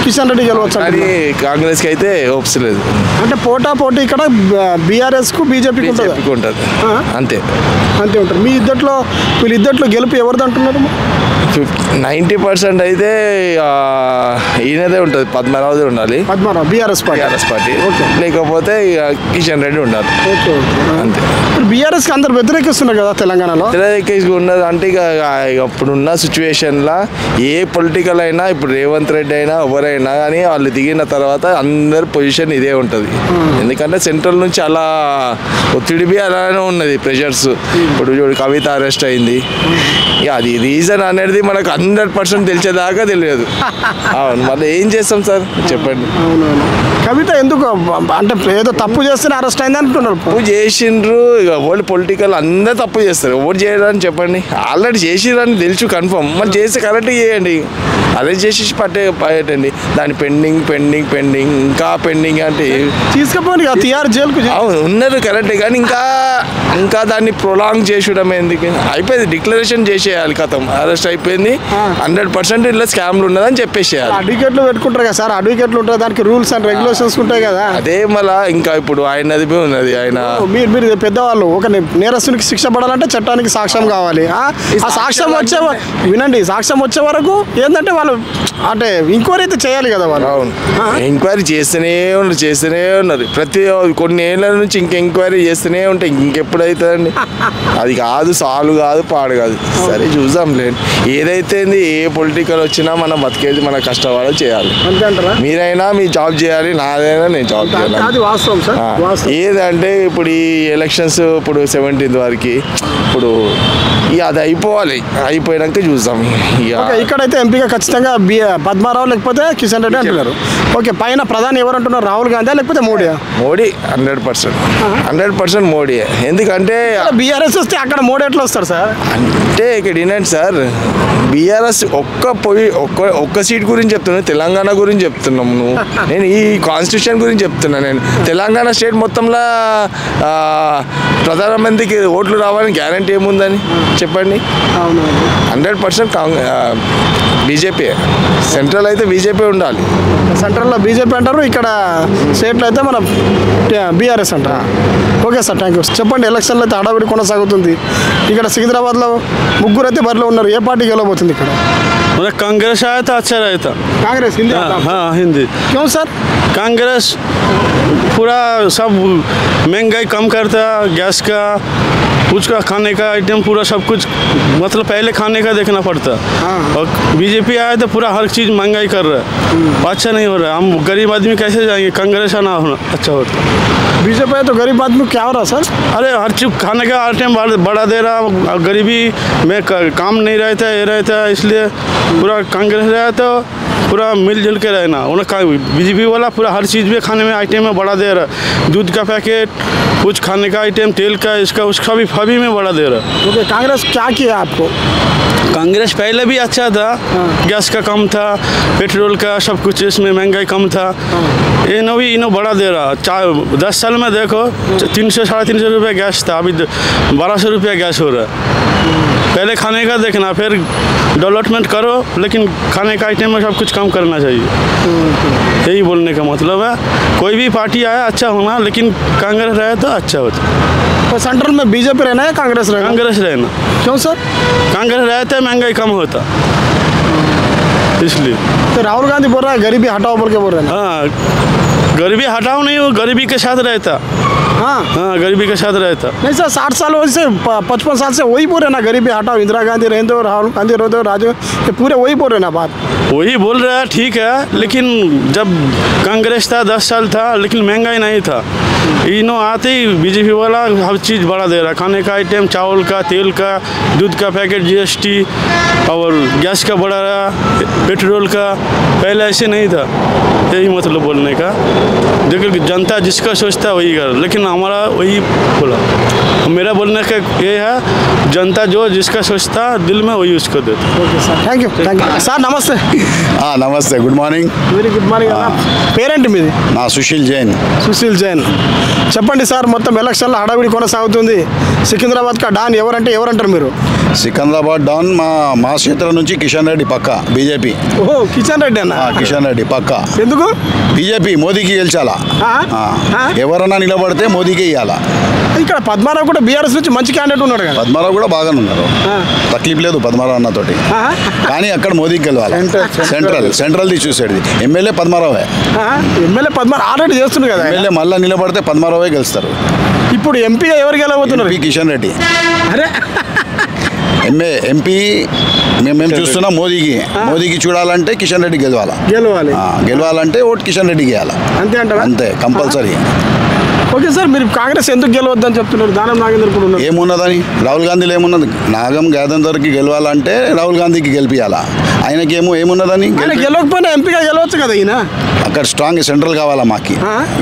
కిషన్ రెడ్డి గెలవచ్చు అని కాంగ్రెస్కి అయితే హోప్స్ లేదు. అంటే పోటీ ఇక్కడ బీఆర్ఎస్కు బీజేపీకి ఉంటుంది. అంతే ఉంటుంది. వీళ్ళిద్దట్లో గెలుపు ఎవరిది అంటున్నారు? 90% అయితే ఈయనదే ఉంటుంది, పద్మనాభదే ఉండాలి, పద్మనాభ బీఆర్ఎస్ పార్టీ. లేకపోతే ఇక కిషన్ రెడ్డి ఉండాలి, అంతే. ఇప్పుడు బీఆర్ఎస్కి అందరు వ్యతిరేకిస్తున్నారు కదా తెలంగాణలో. వ్యతిరేకంగా ఉన్నది అంటే ఇక ఇప్పుడున్న సిచ్యువేషన్లో ఏ పొలిటికల్ అయినా, ఇప్పుడు రేవంత్ రెడ్డి అయినా ఎవరైనా కానీ వాళ్ళు దిగిన తర్వాత అందరి పొజిషన్ ఇదే ఉంటుంది. ఎందుకంటే సెంట్రల్ నుంచి అలా ఒత్తిడి అలానే ఉన్నది, ప్రెషర్స్. ఇప్పుడు కవిత అరెస్ట్ అయింది, ఇక అది రీజన్ అనేది మనకు 100% తెలిసేదాకా తెలియదు. అవును, మళ్ళీ ఏం చేస్తాం సార్ చెప్పండి. కవిత ఎందుకు అంటే ఏదో తప్పు చేస్తేనే అరెస్ట్ అయింది అంటున్నారు. తప్పు చేసిండ్రు, ఇక ఓల్డ్ పొలిటికల్ అందరూ తప్పు చేస్తారు. ఓటు చేయడానికి చెప్పండి, ఆల్రెడీ చేసిరని తెలుసు కన్ఫర్మ్, మళ్ళీ చేసి కరెక్ట్గా చేయండి. అరెస్ట్ చేసి పట్టండి, దాని పెండింగ్ ఇంకా పెండింగ్ అంటే తీసుకుపోయి తిహార్ జైలుకు. అవును ఉన్నారు కరెక్టే, కానీ ఇంకా దాన్ని ప్రొలాంగ్ చేసడం ఎందుకు? అయిపోయింది, డిక్లరేషన్ చేసేయాలి, కథం అరెస్ట్ అయిపోయింది, 100% ఇలా స్కామ్లు ఉన్నదని చెప్పేసేయాలి. అడ్వకేట్లు పెట్టుకుంటారు కదా సార్, అడ్వకేట్లు ఉంటారు, దానికి రూల్స్ అండ్ రెగ్యులేషన్స్ ఉంటాయి కదా. అదే మళ్ళా ఇంకా ఇప్పుడు ఆయనది ఉన్నది. ఆయన మీరు పెద్దవాళ్ళు, ఒక నేరస్తునికి శిక్ష పడాలంటే చట్టానికి సాక్ష్యం కావాలి. ఆ సాక్ష్యం వినండి, సాక్ష్యం వచ్చే వరకు ఏంటంటే వాళ్ళు అంటే ఎంక్వైరీ అయితే చేయాలి కదా వాళ్ళు. అవును, ఎంక్వైరీ చేస్తూనే ఉన్నారు ప్రతి కొన్ని ఏళ్ళ నుంచి ఇంక ఎంక్వైరీ చేస్తూనే ఉంటాయి. ఇంకెప్పుడైతుందండి అది కాదు, సాల్వ్ కాదు, పాడు కాదు. సరే చూద్దాంలేండి, ఏదైతే ఏ పొలిటికల్ వచ్చినా మనం బతికేది మన కష్టపడి చేయాలి. మీరైనా మీ జాబ్ చేయాలి, నాదైనా నేను జాబ్ చేయాలి. ఏదంటే ఇప్పుడు ఈ ఎలక్షన్స్ ఇప్పుడు 17th వరకు, ఇప్పుడు ఇక అది అయిపోయాక చూద్దాం. ఇక్కడైతే ఎంపీగా ఖచ్చితంగా పద్మారావు లేకపోతే కిషన్ రెడ్డి అంటున్నారు. ఓకే, పైన ప్రధాని ఎవరు అంటున్నారు, రాహుల్ గాంధీ లేకపోతే మోడీ? 100% మోడీ. ఎందుకంటే బీఆర్ఎస్ వస్తే అక్కడ మోడీ ఎట్లా వస్తారు సార్? అంటే ఇక్కడ ఏంటంటే సార్, బీఆర్ఎస్ ఒక్క సీట్ గురించి చెప్తున్నాను, తెలంగాణ గురించి చెప్తున్నాము. నేను ఈ కాన్స్టిట్యూషన్ గురించి చెప్తున్నా. నేను తెలంగాణ స్టేట్ మొత్తంలో ప్రధానమంత్రికి ఓట్లు రావాలని గ్యారంటీ ఏముందని చెప్పండి. 100% బీజేపీ. సెంట్రల్ అయితే బీజేపీ ఉండాలి. సెంట్రల్లో బీజేపీ అంటారు, ఇక్కడ స్టేట్లో అయితే మన బీఆర్ఎస్ అంటారు. Okay sir, thank you. చెప్పండి, ఎలక్షన్లో అయితే హడావిడి కొనసాగుతుంది. ఇక్కడ సికింద్రాబాద్లో ముగ్గురు అయితే బరిలో ఉన్నారు. ఏ పార్టీ గెలవబోతుంది ఇక్కడ? कांग्रेस आया था अच्छा रहता. कांग्रेस हिंदी? हाँ हिंदी. क्यों सर? कांग्रेस पूरा सब महंगाई कम करता, गैस का उसका खाने का आइटम पूरा सब कुछ, मतलब पहले खाने का देखना पड़ता. और बीजेपी आया तो पूरा हर चीज़ महंगाई कर रहा है, अच्छा नहीं हो रहा है. हम गरीब आदमी कैसे जाएंगे? कांग्रेस आना होना अच्छा होता. बीजेपी है तो गरीब आदमी क्या हो रहा सर? अरे हर चीज़ खाने का आइटम बढ़ा दे रहा, गरीबी में काम नहीं रहता, ये रहता है. इसलिए पूरा कांग्रेस रहा तो पूरा मिलजुल के रहना. उन्हें बीजेपी वाला पूरा हर चीज़ में खाने में आइटम में बढ़ा दे रहा. दूध का पैकेट, कुछ खाने का आइटम, तेल का, इसका उसका भी फबी में बढ़ा दे रहा. ओके, कांग्रेस क्या किया आपको? कांग्रेस पहले भी अच्छा था, गैस का कम था, पेट्रोल का सब कुछ, इसमें महंगाई कम था. इन्हों बढ़ा दे रहा. 10 साल में देखो 300-350 रुपये गैस था, अभी 1200 रुपया गैस हो रहा है. पहले खाने का देखना, फिर डेवलपमेंट करो, लेकिन खाने का आइटम में सब कुछ कम करना चाहिए. यही बोलने का मतलब है. कोई भी पार्टी आया अच्छा होना, लेकिन कांग्रेस रहे तो अच्छा होता. तो सेंट्रल में बीजेपी रहना है कांग्रेस रहना? कांग्रेस रहना. क्यों सर? कांग्रेस रहता है महंगाई कम होता, इसलिए. तो राहुल गांधी बोल रहा है गरीबी हटाओ बोल के बोल रहे हैं. हाँ, गरीबी हटाओ नहीं, वो गरीबी के साथ रहता. हाँ गरीबी के साथ रहता. नहीं सर, 60 साल से 55 साल से वही बोल रहे ना, गरीबी हटाओ, इंदिरा गांधी रहने दो, राहुल गांधी रहने दो, राजीव, ये पूरे वही बोल रहे ना बात. वही बोल रहा है, ठीक है, लेकिन जब कांग्रेस था 10 साल था, लेकिन महंगाई नहीं था. इन्हों आते ही बीजेपी वाला हर चीज़ बढ़ा दे रहा. खाने का आइटम, चावल का, तेल का, दूध का पैकेट, GST और गैस का बढ़ा रहा, पेट्रोल का. पहले ऐसे नहीं था. यही मतलब बोलने का. देखो जनता जिसका सोचता वही कर, लेकिन हमारा वही बोला. मेरा बोलने का ये है, जनता जो जिसका सोचता दिल में वही उसको देता. Okay sir, thank you. Sir నమస్తే. నమస్తే, good morning. Very good morning. పేరేంటి మీది? నా సుశీల్ జైన్. సుశీల్ జైన్. చెప్పండి సార్, మొత్తం ఎలక్షన్లో హడావిడి కొనసాగుతుంది. సికింద్రాబాద్ కా డాన్ ఎవరంటే ఎవరంటారు మీరు? సికింద్రాబాద్ డౌన్ మా క్షేత్రం నుంచి కిషన్ రెడ్డి పక్క బీజేపీ. ఓహో కిషన్ రెడ్డి అన్న. కిషన్ రెడ్డి పక్క. ఎందుకు? బీజేపీ మోదీకి గెలిచాలా. ఎవరన్నా నిలబడితే మోదీకి ఇవ్వాలా. ఇక్కడ పద్మారావు కూడా బీఆర్ఎస్ నుంచి మంచి క్యాండిడేట్ ఉన్నాడు కదా. పద్మారావు కూడా బాగానే ఉన్నారు, తక్లీఫ్ లేదు పద్మారావు అన్నతోటి. కానీ అక్కడ మోదీకి గెలవాలి. సెంట్రల్ది చూసేది ఎమ్మెల్యే పద్మారావే. ఎమ్మెల్యే పద్మారావు ఆల్రెడీ చేస్తుంది కదా. ఎమ్మెల్యే మళ్ళీ నిలబడితే పద్మారావే గెలుస్తారు. ఇప్పుడు ఎంపీగా ఎవరు గెలవబోతున్నారు? కిషన్ రెడ్డి. అరే ఎంపీ మేము చూస్తున్నాం మోదీకి చూడాలంటే కిషన్ రెడ్డి గెలవాలంటే ఓటు కిషన్ రెడ్డికి వేయాలి. అంతే కంపల్సరీ. ఓకే సార్, మీరు కాంగ్రెస్ ఎందుకు గెలవద్దని చెప్తున్నారు? దానం నాగేంద్ర కూడా ఉన్నారు. ఏమున్నదని రాహుల్ గాంధీలో ఏమున్నది? నాగం గాంధీకి గెలవాలంటే రాహుల్ గాంధీకి గెలిపియాలా. ఆయనకి ఏమున్నదని? గెలవకపోయినా ఎంపీగా గెలవచ్చు కదా ఈయన. అక్కడ స్ట్రాంగ్ సెంట్రల్ కావాలా మాకి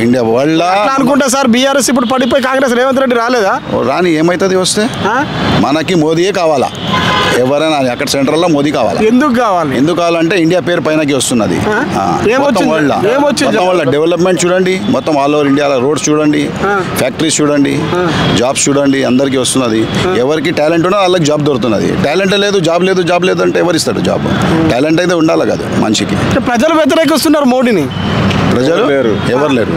ఇండియా వరల్డ్ అనుకుంటా సార్. బీఆర్ఎస్ ఇప్పుడు పడిపోయి కాంగ్రెస్ రేవంత్ రెడ్డి రాలేదా? రాని ఏమవుతుంది వస్తే? మనకి మోదీయే కావాలా. ఎవరైనా అక్కడ సెంట్రల్లో మోదీ కావాలి. ఎందుకు కావాలంటే ఇండియా పేరు పైనకి వస్తున్నది. డెవలప్మెంట్ చూడండి, మొత్తం ఆల్ ఓవర్ ఇండియాలో రోడ్స్ చూడండి, ఫ్యాక్టరీస్ చూడండి, జాబ్స్ చూడండి, అందరికీ వస్తున్నది. ఎవరికి టాలెంట్ ఉన్నా వాళ్ళకి జాబ్ దొరుకుతున్నది. టాలెంట్ లేదు, జాబ్ లేదు అంటే ఎవరు ఇస్తాడు జాబ్? టాలెంట్ అయితే ఉండాలి కదా మనిషికి. ప్రజలు వ్యతిరేకిస్తున్నారు మోడీని. ప్రజలు ఎవరు లేరు.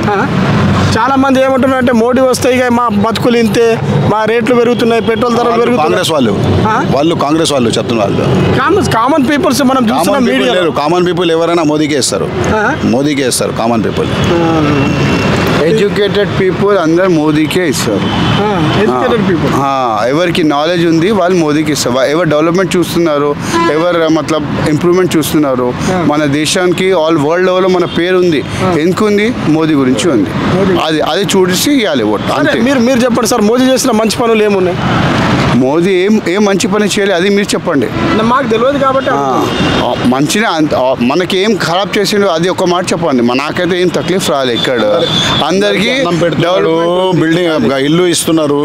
చాలా మంది ఏమంటున్నారు అంటే మోడీ వస్తే ఇక మా బతుకులు ఇంతే, మా రేట్లు పెరుగుతున్నాయి, పెట్రోల్ ధరలు పెరుగుతున్నాయి. కాంగ్రెస్ వాళ్ళు చెప్తున్నారు. కామన్ పీపుల్స్ మనం కామన్ పీపుల్ ఎవరైనా మోదీకే ఇస్తారు. కామన్ పీపుల్ ఎడ్యుకేటెడ్ పీపుల్ అందరు మోదీకే ఇస్తారు. ఎవరికి నాలెడ్జ్ ఉంది వాళ్ళు మోదీకి ఇస్తారు. ఎవరు డెవలప్మెంట్ చూస్తున్నారు, ఎవరు మతలబ్ ఇంప్రూవ్మెంట్ చూస్తున్నారు, మన దేశానికి ఆల్ వరల్డ్ లెవెల్లో మన పేరు ఉంది. ఎందుకు ఉంది? మోదీ గురించి ఉంది. అది చూసి ఇవ్వాలి ఓటు. అంతే. మీరు చెప్పండి సార్, మోదీ చేసిన మంచి పనులు ఏమున్నాయి? మోదీ ఏం మంచి పని చేయాలి అది మీరు చెప్పండి. మాకు తెలియదు కాబట్టి. మంచిగా మనకి ఏం ఖరాబ్ చేసిండో అది ఒక మాట చెప్పండి. నాకైతే ఏం తక్లీఫ్ రాలేదు. ఇక్కడ అందరికి బిల్డింగ్ ఇల్లు ఇస్తున్నారు,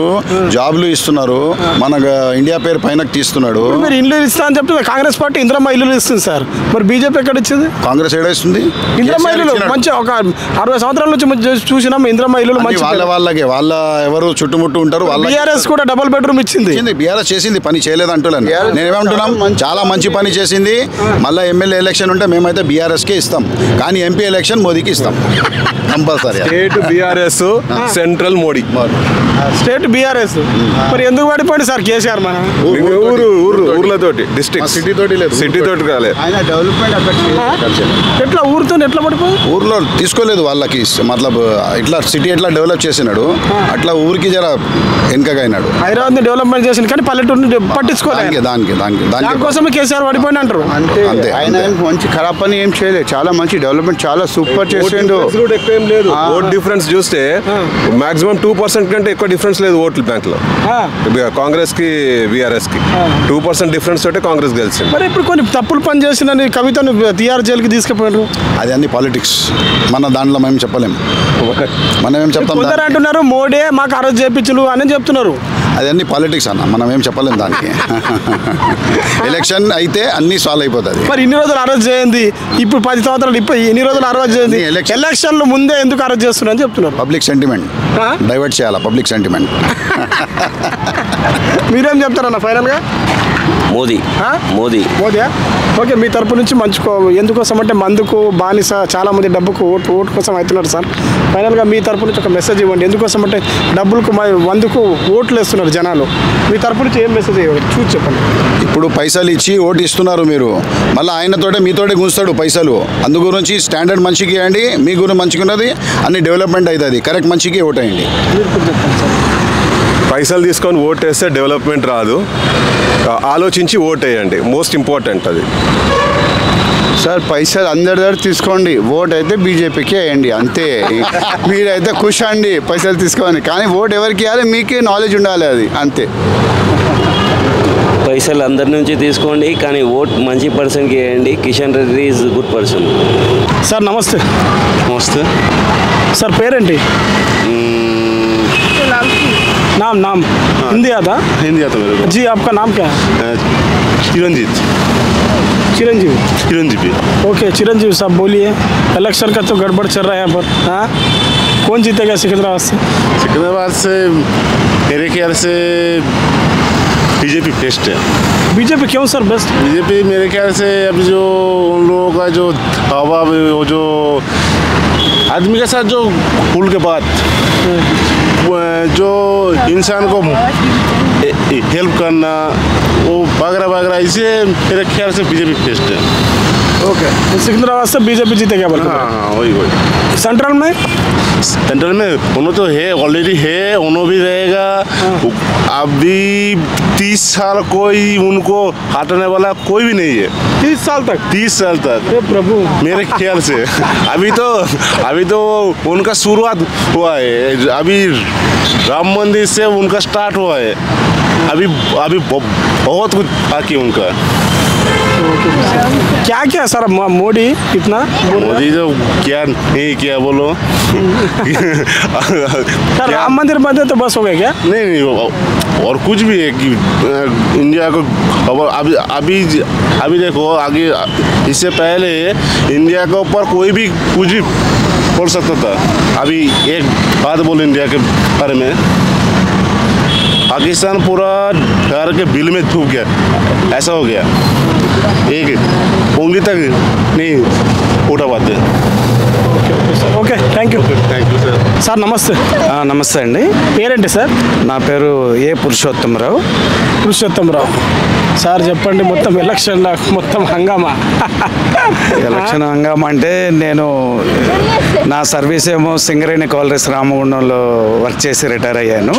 జాబ్లు ఇస్తున్నారు, మన ఇండియా పేరు పైన తీస్తున్నాడు. మీరు ఇల్లు ఇస్తా అని చెప్తే కాంగ్రెస్ పార్టీ ఇందిరమ్మ ఇల్లు ఇస్తుంది సార్. మరి బీజేపీ ఎక్కడ ఇచ్చింది? కాంగ్రెస్ ఏడా ఇస్తుంది? ఇందిరమ్మ ఇల్లు మంచి ఒక 60 సంవత్సరాల నుంచి చూసినాం. ఇందిరమ్మ ఇల్లు మంచి వాళ్ళకి వాళ్ళ ఎవరు చుట్టుముట్టు ఉంటారు. బీఆర్ఎస్ కూడా డబుల్ బెడ్రూమ్ ఇచ్చింది. బీఆర్ఎస్ చేసింది పని చేయలేదు అంటున్నాను. నేనేమంటున్నాం, చాలా మంచి పని చేసింది. మళ్ళీ ఎమ్మెల్యే ఎలక్షన్ ఉంటే మేమైతే బీఆర్ఎస్కే ఇస్తాం, కానీ ఎంపీ ఎలక్షన్ మోదీకి ఇస్తాం compulsory. State BRS, central Modi. State BRS. మరి ఎందుకు పడిపోయింది సార్ కేసీఆర్? మన ఊర్లతోటి డిస్ట్రిక్ట్ సిటీ తోటి కాలేదు. ఎట్లా ఊరితో ఎట్లా పడిపోయి? ఊర్లో తీసుకోలేదు వాళ్ళకి. మతలబ్ ఇట్లా సిటీ ఎట్లా డెవలప్ చేసినాడు అట్లా ఊరికి జర వెనుకగా అయినాడు. హైదరాబాద్ డెవలప్మెంట్ చేసింది కానీ పల్లెటూరు పట్టించుకోలేదు. దానికోసమే కేసీఆర్ పడిపోయిన అంటారు. అంతే. ఆయన మంచి ఖరాబ్ పని ఏం చేయలేదు. చాలా మంచి డెవలప్మెంట్, చాలా సూపర్ చేసిండు. ఓట్ డిఫరెన్స్ చూస్తే మాక్సిమం 2% కంటే ఎక్కువ డిఫరెన్స్ లేదు ఓట్ల బ్యాంక్ లో. కాంగ్రెస్ కి బీఆర్ఎస్ కి 2% డిఫరెన్స్ తోటే కాంగ్రెస్ గెలిచింది. మరి ఇప్పుడు కొన్ని తప్పులు పని చేసిన కవితను తీఆర్ జైలుకి తీసుకుపోయారు. అది అన్ని పాలిటిక్స్. మన దాంట్లో మేము చెప్పలేము. మనం ఏం చెప్తాం? అంటున్నారు మోడీ మాకు అరెస్ట్ చేయించులు అని చెప్తున్నారు. అది అన్ని పాలిటిక్స్ అన్న, మనం ఏం చెప్పలేము దానికి. ఎలక్షన్ అయితే అన్ని సాల్వ్ అయిపోతుంది. మరి ఇన్ని రోజులు అరెస్ట్ చేయండి, ఇప్పుడు 10 సంవత్సరాలు ఇప్పుడు ఇన్ని రోజులు అరెస్ట్ చేయండి. ఎలక్షన్లు ముందే ఎందుకు అరెస్ట్ చేస్తున్నారని చెప్తున్నారు. పబ్లిక్ సెంటిమెంట్ డైవర్ట్ చేయాలా, పబ్లిక్ సెంటిమెంట్. మీరేం చెప్తారన్న ఫైనల్గా? మోదీయా? ఓకే, మీ తరపు నుంచి ఎందుకోసం అంటే మందుకు బానిస చాలా మంది డబ్బుకు ఓటు కోసం అవుతున్నారు సార్. ఫైనల్గా మీ తరపు నుంచి ఒక మెసేజ్ ఇవ్వండి. ఎందుకోసం అంటే డబ్బులకు మందుకు ఓట్లు వేస్తున్నారు జనాలు. మీ తరపు నుంచి ఏం మెసేజ్ ఇవ్వండి చూసి చెప్పండి. ఇప్పుడు పైసలు ఇచ్చి ఓటు ఇస్తున్నారు మీరు, మళ్ళీ ఆయనతోటే మీతోటే గుంచుతాడు పైసలు. అందు గురించి స్టాండర్డ్ మంచికి ఇవ్వండి, మీ గురించి మంచిగా ఉన్నది, అన్ని డెవలప్మెంట్ అవుతుంది. కరెక్ట్ మంచికి ఓటు వేయండి. పైసలు తీసుకొని ఓటు వేస్తే డెవలప్మెంట్ రాదు. ఆలోచించి ఓటు వేయండి, మోస్ట్ ఇంపార్టెంట్ అది. సార్ పైసలు అందరి దగ్గర తీసుకోండి, ఓటు అయితే బీజేపీకి వేయండి అంతే. మీరైతే ఖుష్ అండి పైసలు తీసుకోండి, కానీ ఓటు ఎవరికి ఇవ్వాలి మీకే నాలెడ్జ్ ఉండాలి, అది అంతే. పైసలు అందరి నుంచి తీసుకోండి కానీ ఓట్ మంచి పర్సన్కి వేయండి. Kishan Reddy is good person. Sir నమస్తే. సార్ పేరేంటి? नाम हिंदी आता मेरे को। जी आपका नाम क्या है? चिरंजीवी। ओके चिरंजीवी साहब बोलिए, इलेक्शन का तो गड़बड़ चल रहा है यहाँ पर। हाँ, कौन जीतेगा सिकंदराबाद से? मेरे ख्याल से बीजेपी बेस्ट है। बीजेपी क्यों सर बेस्ट? बीजेपी मेरे ख्याल से अभी जो उन लोगों का जो हवा वो जो आदमी के साथ जो खुल के बात जो इंसान को हेल्प करना वो वगैरह इसे मेरे ख्याल से बीजेपी बेस्ट है। ओके, सिकंदराबाद से बीजेपी जीतेगा बोल? हाँ वही सेंट्रल में? सेंट्रल में उन्होंने तो है, ऑलरेडी है, उन्होंने भी रहेगा। अभी 30 साल कोई उनको हटाने वाला कोई भी नहीं है। 30 साल तक? 30 साल तक प्रभु मेरे ख्याल से अभी तो उनका शुरुआत हुआ है। अभी राम मंदिर से उनका स्टार्ट हुआ है। अभी बहुत कुछ बाकी उनका। क्या क्या सर मोदी इतना? मोदी तो क्या नहीं किया बोलो। सर राम मंदिर बंद है तो बस हो गया क्या? नहीं और कुछ भी है कि इंडिया को अभी देखो आगे, इससे पहले इंडिया के ऊपर कोई भी कुछ भी बोल सकता था। अभी एक बात बोलो इंडिया के बारे में, पाकिस्तान पूरा घर के बिल में डूब गया, ऐसा हो गया, एक उंगली तक नहीं उठा पाते। Okay, thank you sir. Sir నమస్తే. నమస్తే అండి. పేరేంటి సార్? నా పేరు ఏ పురుషోత్తమరావు. సార్ చెప్పండి, మొత్తం ఎలక్షన్ల మొత్తం హంగామా. ఎలక్షన్ హంగామా అంటే నేను నా సర్వీస్ ఏమో సింగరేణి కాలరీస్ రామగుండంలో వర్క్ చేసి రిటైర్ అయ్యాను.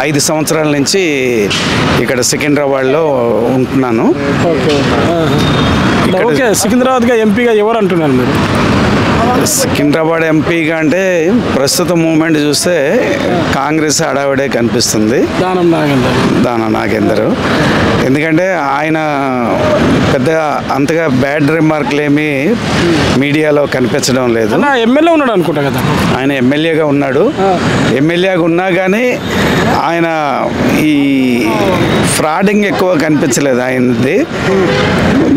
5 సంవత్సరాల నుంచి ఇక్కడ సికింద్రాబాద్లో ఉంటున్నాను. ఓకే, సికింద్రాబాద్గా ఎంపీగా ఎవరు అంటున్నారు మీరు? సికింద్రాబాద్ ఎంపీగా అంటే ప్రస్తుత మూమెంట్ చూస్తే కాంగ్రెస్ హడావిడే కనిపిస్తుంది. దానం నాగేందర్. ఎందుకంటే ఆయన పెద్దగా అంతగా బ్యాడ్ రిమార్క్లు ఏమీ మీడియాలో కనిపించడం లేదు. ఎమ్మెల్యే ఉన్నాడు అనుకుంటా కదా? ఆయన ఎమ్మెల్యేగా ఉన్నాడు. ఎమ్మెల్యేగా ఉన్నా కానీ ఆయన ఈ ఫ్రాడింగ్ ఎక్కువ కనిపించలేదు ఆయనది.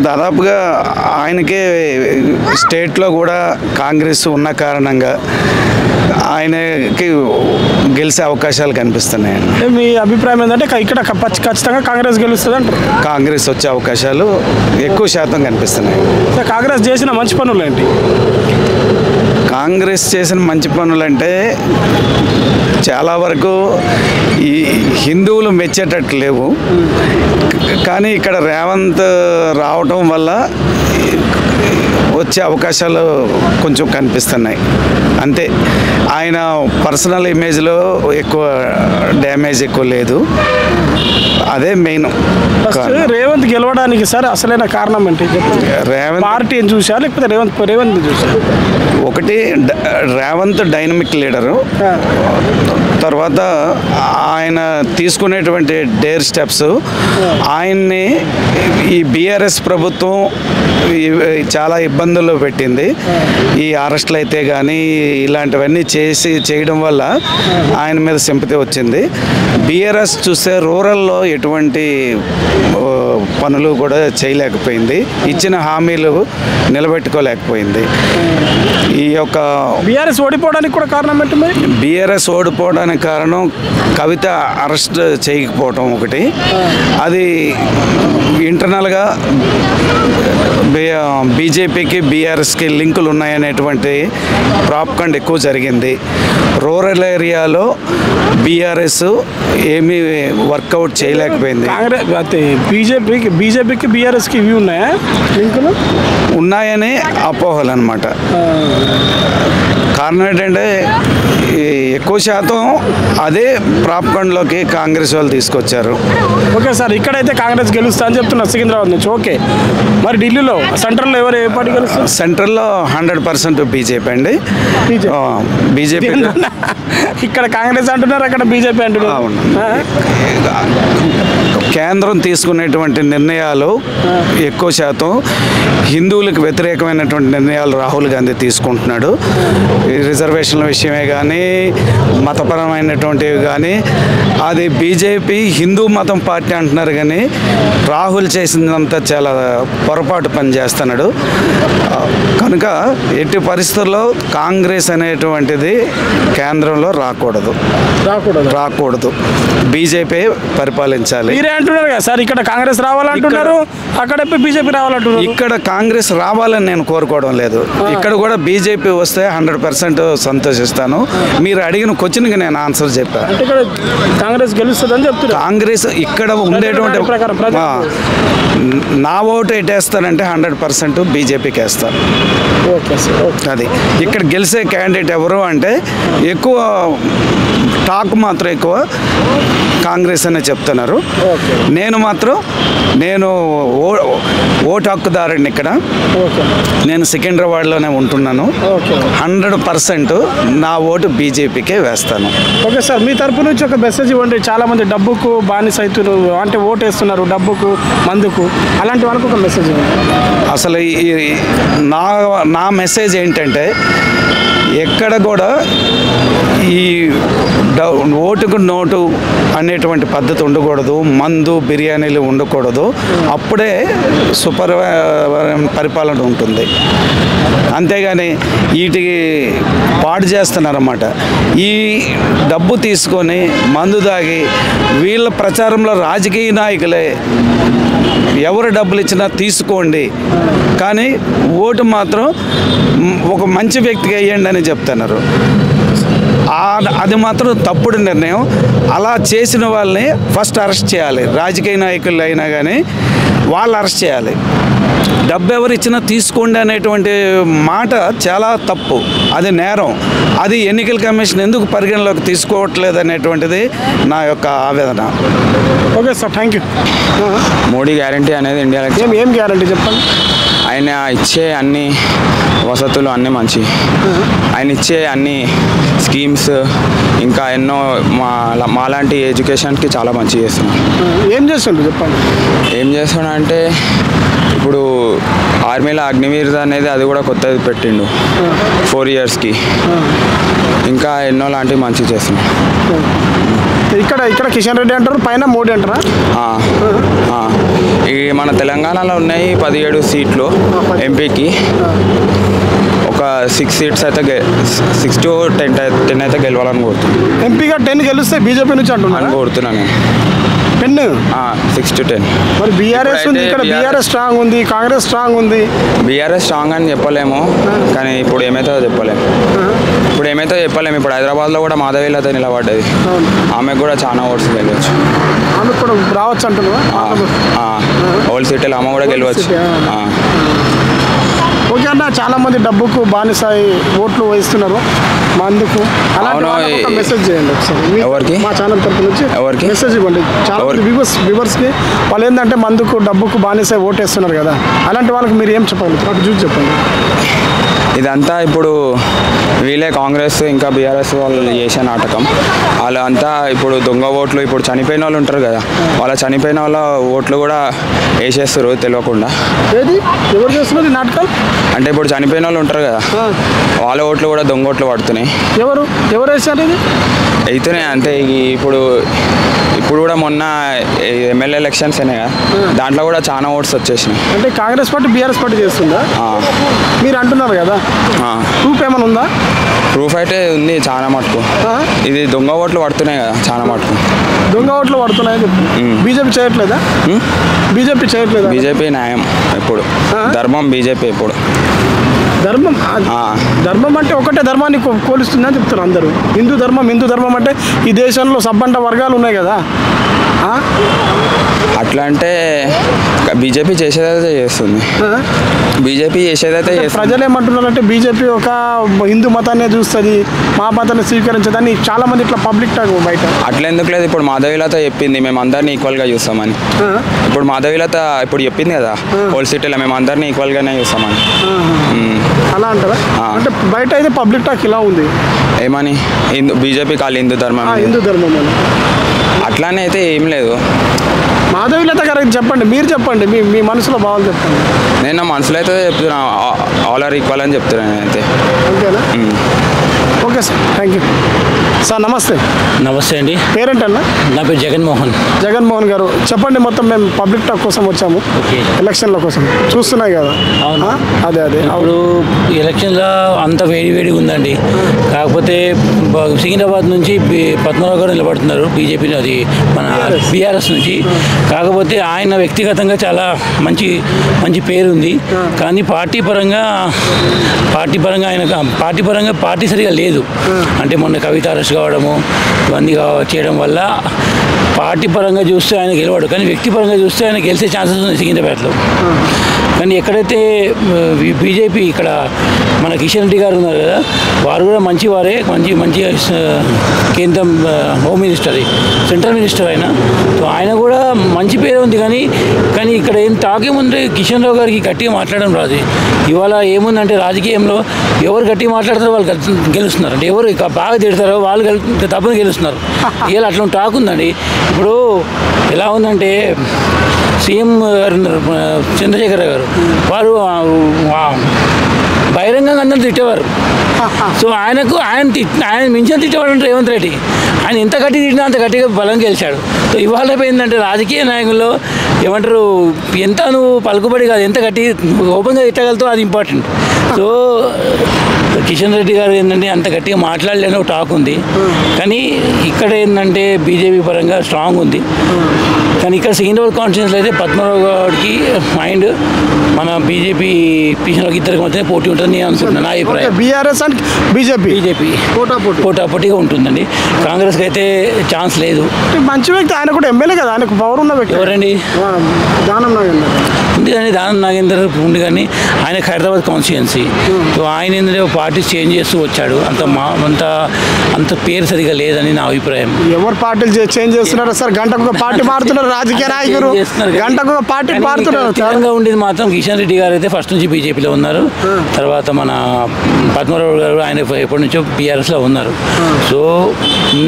దాదాపుగా ఆయనకే స్టేట్లో కూడా కాంగ్రెస్ ఉన్న కారణంగా ఆయనకి గెలిచే అవకాశాలు కనిపిస్తున్నాయండి. మీ అభిప్రాయం ఏంటంటే ఇక్కడ ఖచ్చితంగా కాంగ్రెస్ గెలుస్తుంది అంటారు? కాంగ్రెస్ వచ్చే అవకాశాలు ఎక్కువ శాతం కనిపిస్తున్నాయి. కాంగ్రెస్ చేసిన మంచి పనులు ఏంటి? కాంగ్రెస్ చేసిన మంచి పనులంటే చాలా వరకు ఈ హిందువులు మెచ్చేటట్టు లేవు. కానీ ఇక్కడ రేవంత్ రావటం వల్ల వచ్చే అవకాశాలు కొంచెం కనిపిస్తున్నాయి అంతే. ఆయన పర్సనల్ ఇమేజ్లో ఎక్కువ డ్యామేజ్ ఎక్కువ లేదు, అదే మెయిన్. రేవంత్ గెలవడానికి సార్ అసలైన కారణం ఏంటి? రేవంత్ పార్టీని చూసా లేకపోతే రేవంత్ చూసా? ఒకటి రేవంత్ డైనమిక్ లీడరు, తర్వాత ఆయన తీసుకునేటువంటి డేర్ స్టెప్స్, ఆయన్ని ఈ బీఆర్ఎస్ ప్రభుత్వం చాలా ఇబ్బందుల్లో పెట్టింది. ఈ అరెస్టులు అయితే కానీ ఇలాంటివన్నీ చేయడం వల్ల ఆయన మీద సింపతి వచ్చింది. బీఆర్ఎస్ చూస్తే రూరల్లో ఎటువంటి పనులు కూడా చేయలేకపోయింది, ఇచ్చిన హామీలు నిలబెట్టుకోలేకపోయింది. ఈ యొక్క బీఆర్ఎస్ ఓడిపోవడానికి కూడా కారణం ఏంటి మరి? బీఆర్ఎస్ ఓడిపోవడానికి కారణం కవిత అరెస్ట్ చేయకపోవటం ఒకటి. అది ఇంటర్నల్గా బీజేపీకి బీఆర్ఎస్కి లింకులు ఉన్నాయనేటువంటి ప్రాపగండా ఎక్కువ జరిగింది. రూరల్ ఏరియాలో బీఆర్ఎస్ ఏమీ వర్కౌట్ చేయలేకపోయింది. బీజేపీకి బీఆర్ఎస్కి ఇవి ఉన్నాయా లింకులు? ఉన్నాయని అపోహలు అన్నమాట. కారణం ఏంటంటే ఎక్కువ శాతం అదే ప్రాపగండాలోకి కాంగ్రెస్ వాళ్ళు తీసుకొచ్చారు. ఓకే సార్, ఇక్కడైతే కాంగ్రెస్ గెలుస్తా అని చెప్తున్నారు సికింద్రాబాద్ నుంచి. ఓకే, మరి ఢిల్లీలో సెంట్రల్లో ఏ పార్టీ గెలుస్తారు? సెంట్రల్లో 100% బీజేపీ అండి. బీజేపీ. ఇక్కడ కాంగ్రెస్ అంటున్నారు, అక్కడ బీజేపీ అంటున్నారు. కేంద్రం తీసుకునేటువంటి నిర్ణయాలు ఎక్కువ శాతం హిందువులకు వ్యతిరేకమైనటువంటి నిర్ణయాలు రాహుల్ గాంధీ తీసుకుంటున్నాడు. రిజర్వేషన్ల విషయమే కానీ మతపరమైనటువంటివి కానీ, అది బీజేపీ హిందూ మతం పార్టీ అంటున్నారు కానీ రాహుల్ చేసిందంతా చాలా పొరపాటు పని చేస్తున్నాడు. కనుక ఎట్టి పరిస్థితుల్లో కాంగ్రెస్ అనేటువంటిది కేంద్రంలో రాకూడదు. బీజేపీ పరిపాలించాలి. మీరే అంటున్నారు కదా సార్, ఇక్కడ కాంగ్రెస్ రావాలంటున్నారు, అక్కడ బీజేపీ రావాలంటున్నారు. ఇక్కడ కాంగ్రెస్ రావాలని నేను కోరుకోవడం లేదు. ఇక్కడ కూడా బీజేపీ వస్తే 100% సంతోషిస్తాను. మీరు అడిగిన క్వశ్చన్కి నేను ఆన్సర్ చెప్పాను. అంటే ఇక్కడ కాంగ్రెస్ గెలుస్తుందని చెప్తున్నారు. కాంగ్రెస్ ఇక్కడ ఉండేటువంటి నా ఓటు ఎట్టేస్తానంటే 100% బీజేపీకి వేస్తాను. Okay sir. అది ఇక్కడ గెలిచే క్యాండిడేట్ ఎవరు అంటే ఎక్కువ టాక్ మాత్రం ఎక్కువ కాంగ్రెస్ అనే చెప్తున్నారు. నేను ఓటు హక్కుదారుడిని ఇక్కడ. నేను సికింద్రాబాద్లోనే ఉంటున్నాను. 100% నా ఓటు బీజేపీకే వేస్తాను. ఓకే సార్, మీ తరపు నుంచి ఒక మెసేజ్ ఇవ్వండి. చాలా మంది డబ్బుకు బానిస అవుతున్నారు, అంటే ఓటు వేస్తున్నారు డబ్బుకు మందుకు, అలాంటి వాళ్ళకు ఒక మెసేజ్ ఇవ్వండి. అసలు నా మెసేజ్ ఏంటంటే ఎక్కడ కూడా ఈ ఓటుకు నోటు అనేటువంటి పద్ధతి ఉండకూడదు, మందు బిర్యానీలు ఉండకూడదు. అప్పుడే సూపర్ పరిపాలన ఉంటుంది. అంతేగాని వీటికి పాడు చేస్తున్నారన్నమాట. ఈ డబ్బు తీసుకొని మందు తాగి వీళ్ళ ప్రచారంలో రాజకీయ నాయకులే ఎవరు డబ్బులు ఇచ్చినా తీసుకోండి, కానీ ఓటు మాత్రం ఒక మంచి వ్యక్తికి వేయండి అని చెప్తున్నారు. అది మాత్రం తప్పుడు నిర్ణయం. అలా చేసిన వాళ్ళని ఫస్ట్ అరెస్ట్ చేయాలి. రాజకీయ నాయకులు అయినా కానీ వాళ్ళు అరెస్ట్ చేయాలి. డబ్బు ఎవరు ఇచ్చినా తీసుకోండి అనేటువంటి మాట చాలా తప్పు, అది నేరం. అది ఎన్నికల కమిషన్ ఎందుకు పరిగణలోకి తీసుకోవట్లేదు అనేటువంటిది నా యొక్క ఆవేదన. Okay sir, thank you. Modi guarantee అనేది ఇండియాలో ఏం గ్యారంటీ చెప్పండి? ఆయన ఇచ్చే అన్ని వసతులు అన్నీ మంచి, ఆయన ఇచ్చే అన్ని స్కీమ్స్ ఇంకా ఎన్నో మాలాంటి ఎడ్యుకేషన్కి చాలా మంచి చేస్తున్నాం. ఏం చేస్తుండ్రు చెప్పండి? ఏం చేస్తున్నా అంటే ఇప్పుడు ఆర్మీలో అగ్నివీర్ అనేది అది కూడా కొత్తది పెట్టిండు 4 yearsకి. ఇంకా ఎన్నో లాంటివి మంచి చేస్తున్నాం. ఇక్కడ కిషన్ రెడ్డి అంటారు, పైన మోడీ అంటారా? ఈ మన తెలంగాణలో ఉన్నాయి 17 సీట్లు ఎంపీకి. ఒక 6 seats అయితే 6 to 10 అయితే గెలవాలని కోరుతున్నాను. ఎంపీగా 10 గెలిస్తే బీజేపీ నుంచి అంటున్నాను కోరుతున్నాను నేను. 10 6 to 10. మరి బీఆర్ఎస్ ఉంది, ఇక్కడ బీఆర్ఎస్ స్ట్రాంగ్ ఉంది, కాంగ్రెస్ స్ట్రాంగ్ ఉంది. బీఆర్ఎస్ స్ట్రాంగ్ అని చెప్పలేము, కానీ ఇప్పుడు ఏమైతే చెప్పలేము. ఇప్పుడు హైదరాబాద్లో కూడా మాధవీలత నిలబడ్డది, ఆమెకు కూడా చాలా ఓట్స్ గెలవచ్చు. ఆమెకు కూడా రావచ్చు అంటున్నా. ఓల్డ్ సిటీలో ఆమె కూడా గెలవచ్చు. ఓకే అన్న, చాలా మంది డబ్బుకు బానిసాయి ఓట్లు వేస్తున్నారు మందుకు. అలాంటి మెసేజ్ చేయండి ఒకసారి. ఎవరికి? మా ఛానల్ తరపు నుంచి ఎవరికి మెసేజ్ ఇవ్వండి. చాలా మంది వ్యూవర్స్కి వాళ్ళు ఏంటంటే మందుకు డబ్బుకు బానిసాయి ఓటు వేస్తున్నారు కదా, అలాంటి వాళ్ళకి మీరు ఏం చెప్పాలి? అటు చూసి చెప్పండి. ఇదంతా ఇప్పుడు వీళ్ళే కాంగ్రెస్ ఇంకా బీఆర్ఎస్ వాళ్ళు చేసే నాటకం. వాళ్ళంతా ఇప్పుడు దొంగ ఓట్లు, ఇప్పుడు చనిపోయిన వాళ్ళు ఉంటారు కదా, వాళ్ళ చనిపోయిన వాళ్ళ ఓట్లు కూడా వేసేస్తారు తెలియకుండా. ఏది ఎవరు చేస్తున్నారు నాటకం? అంటే ఇప్పుడు చనిపోయిన వాళ్ళు ఉంటారు కదా, వాళ్ళ ఓట్లు కూడా దొంగ ఓట్లు పడుతున్నాయి. ఎవరు వేసారు ఇది? అయితేనే అంతే. ఇప్పుడు కూడా మొన్న ఎమ్మెల్యే ఎలక్షన్స్ అయినాయి కదా, దాంట్లో కూడా చాలా ఓట్స్ వచ్చేసినాయి. అంటే కాంగ్రెస్ పార్టీ బీఆర్ఎస్ పార్టీ చేస్తుందా మీరు అంటున్నారు కదా? ప్రూఫ్ ఏమైనా ఉందా? ప్రూఫ్ అయితే ఉంది చాలా మటుకు. ఇది దొంగ ఓట్లు పడుతున్నాయి కదా చాలా మటుకు. దొంగ ఓట్లు పడుతున్నాయని చెప్పి బీజేపీ చేయట్లేదా? బీజేపీ న్యాయం ఎప్పుడు, ధర్మం బీజేపీ ఎప్పుడు. ధర్మం అంటే ఒకటే ధర్మాన్ని కోలుస్తుందని చెప్తారు అందరూ. హిందూ ధర్మం అంటే ఈ దేశంలో సబ్బంట వర్గాలు ఉన్నాయి కదా. అట్లా అంటే బీజేపీ చేసేదైతే చేస్తుంది. ప్రజలు ఏమంటున్నారంటే బీజేపీ ఒక హిందూ మతాన్ని చూస్తుంది, మా మతాన్ని స్వీకరించదని చాలా మంది ఇట్లా పబ్లిక్ టాక్ బయట. అట్లా ఎందుకు లేదు? ఇప్పుడు మాధవీలత చెప్పింది మేము అందరినీ ఈక్వల్గా చూస్తామని. ఇప్పుడు మాధవీలత ఇప్పుడు చెప్పింది కదా ఓల్డ్ సిటీలో మేము అందరినీ ఈక్వల్గానే చూస్తామని. అలా అంటారా? అంటే బయట అయితే పబ్లిక్ టాక్ ఇలా ఉంది. ఏమని? బీజేపీ కాదు హిందూ ధర్మం అని. అట్లానే అయితే ఏం లేదు. మాధవీలత గారు చెప్పండి, మీరు చెప్పండి, మీ మనసులో భావాలు చెప్పండి. నేను నా మనసులో అయితే చెప్తున్నా ఆల్ ఆర్ ఈక్వల్ అని చెప్తున్నాను నేనైతే. అంతేనా? Okay sir, thank you sir. నమస్తే. నమస్తే అండి. పేరేంటన్నా? నా పేరు జగన్మోహన్. జగన్మోహన్ గారు చెప్పండి. మొత్తం మేము పబ్లిక్ టాక్ కోసం వచ్చాము, ఎలక్షన్ల కోసం చూస్తున్నాయి కదా. అవును, అదే ఇప్పుడు ఎలక్షన్లో అంత వేడిగా ఉందండి. కాకపోతే సికింద్రాబాద్ నుంచి పద్మనాభ గారు నిలబడుతున్నారు, బీజేపీ అది మన బీఆర్ఎస్ నుంచి. కాకపోతే ఆయన వ్యక్తిగతంగా చాలా మంచి పేరుంది. కానీ పార్టీ పరంగా ఆయన పార్టీ సరిగా లేదు. అంటే మొన్న కవిత అరెస్ట్ కావడము ఇవన్నీ చేయడం వల్ల పార్టీ పరంగా చూస్తే ఆయన గెలవాడు, కానీ వ్యక్తిపరంగా చూస్తే ఆయన గెలిచే ఛాన్సెస్ ఉన్నాయి సికింద్రాబాద్లో. కానీ ఎక్కడైతే బీజేపీ ఇక్కడ మన కిషన్ రెడ్డి గారు ఉన్నారు కదా, వారు కూడా మంచివారే, మంచి కేంద్రం హోమ్ మినిస్టర్, సెంట్రల్ మినిస్టర్ ఆయన కూడా మంచి పేరు ఉంది. కానీ ఇక్కడ ఏం తాకేముంది, కిషన్ రావు గారికి గట్టిగా మాట్లాడడం రాదు. ఇవాళ ఏముందంటే రాజకీయంలో ఎవరు గట్టిగా మాట్లాడతారో వాళ్ళు గెలుస్తున్నారు, అంటే ఎవరు బాగా తిడతారో వాళ్ళు తప్పని గెలుస్తున్నారు. ఇలా అట్లా టాక్ ఉందండి. ఇప్పుడు ఎలా ఉందంటే సీఎం గారు చంద్రశేఖర్ గారు వారు బహిరంగంగా అందరూ తిట్టేవారు. సో ఆయన మించిన తిట్టేవాడు అంటే రేవంత్ రెడ్డి. ఆయన ఎంత గట్టి తిట్టినా అంత గట్టిగా బలం గెలిచాడు. సో ఇవాళ ఏంటంటే రాజకీయ నాయకుల్లో ఏమంటారు, ఎంత నువ్వు పలుకుబడి కాదు, ఎంత గట్టి ఓపెన్గా తిట్టగలుగుతావు అది ఇంపార్టెంట్. సో కిషన్ రెడ్డి గారు ఏంటంటే అంత గట్టిగా మాట్లాడలేని ఒక టాక్ ఉంది. కానీ ఇక్కడ ఏంటంటే బీజేపీ పరంగా స్ట్రాంగ్ ఉంది. కానీ ఇక్కడ సికింద్రాబాద్ కాన్స్టిట్యూన్సీలో అయితే పద్మనాభ గౌడ్కి మైండ్ మన బీజేపీ పిషన్లోకి ఇద్దరికి మధ్య పోటీ ఉంటుందని నేను అనుకుంటున్నాను. నా అభిప్రాయం బీఆర్ఎస్ అండ్ బీజేపీ పోటాపోటీగా ఉంటుందండి. కాంగ్రెస్కి అయితే ఛాన్స్ లేదు. మంచి వ్యక్తి, ఆయన కూడా ఎమ్మెల్యే కదా, ఆయనకు పవర్ ఉన్న వ్యక్తి. ఎవరండి? దానం నాగేందర్ ఉంది కానీ దానం నాగేందర్ ఉంది కానీ ఆయనకు హైదరాబాద్ కాన్స్టిట్యుయెన్సీ. సో ఆయన ఏంటంటే పార్టీ చేంజ్ చేస్తూ వచ్చాడు. అంత పేరు సరిగా లేదని నా అభిప్రాయం. ఎవరు పార్టీలు చేంజ్ చేస్తున్నారు సార్? గంటకు ఒక పార్టీ మారుతున్నారు రాజకీయ నాయకులు, గంటకు ఒక పార్టీ మారుతున్నారు. తెలంగాణ ఉండేది మాత్రం కిషన్ రెడ్డి గారు అయితే ఫస్ట్ నుంచి బీజేపీలో ఉన్నారు. తర్వాత మన పద్మనాభ గారు ఆయన ఎప్పటి నుంచో బీఆర్ఎస్లో ఉన్నారు. సో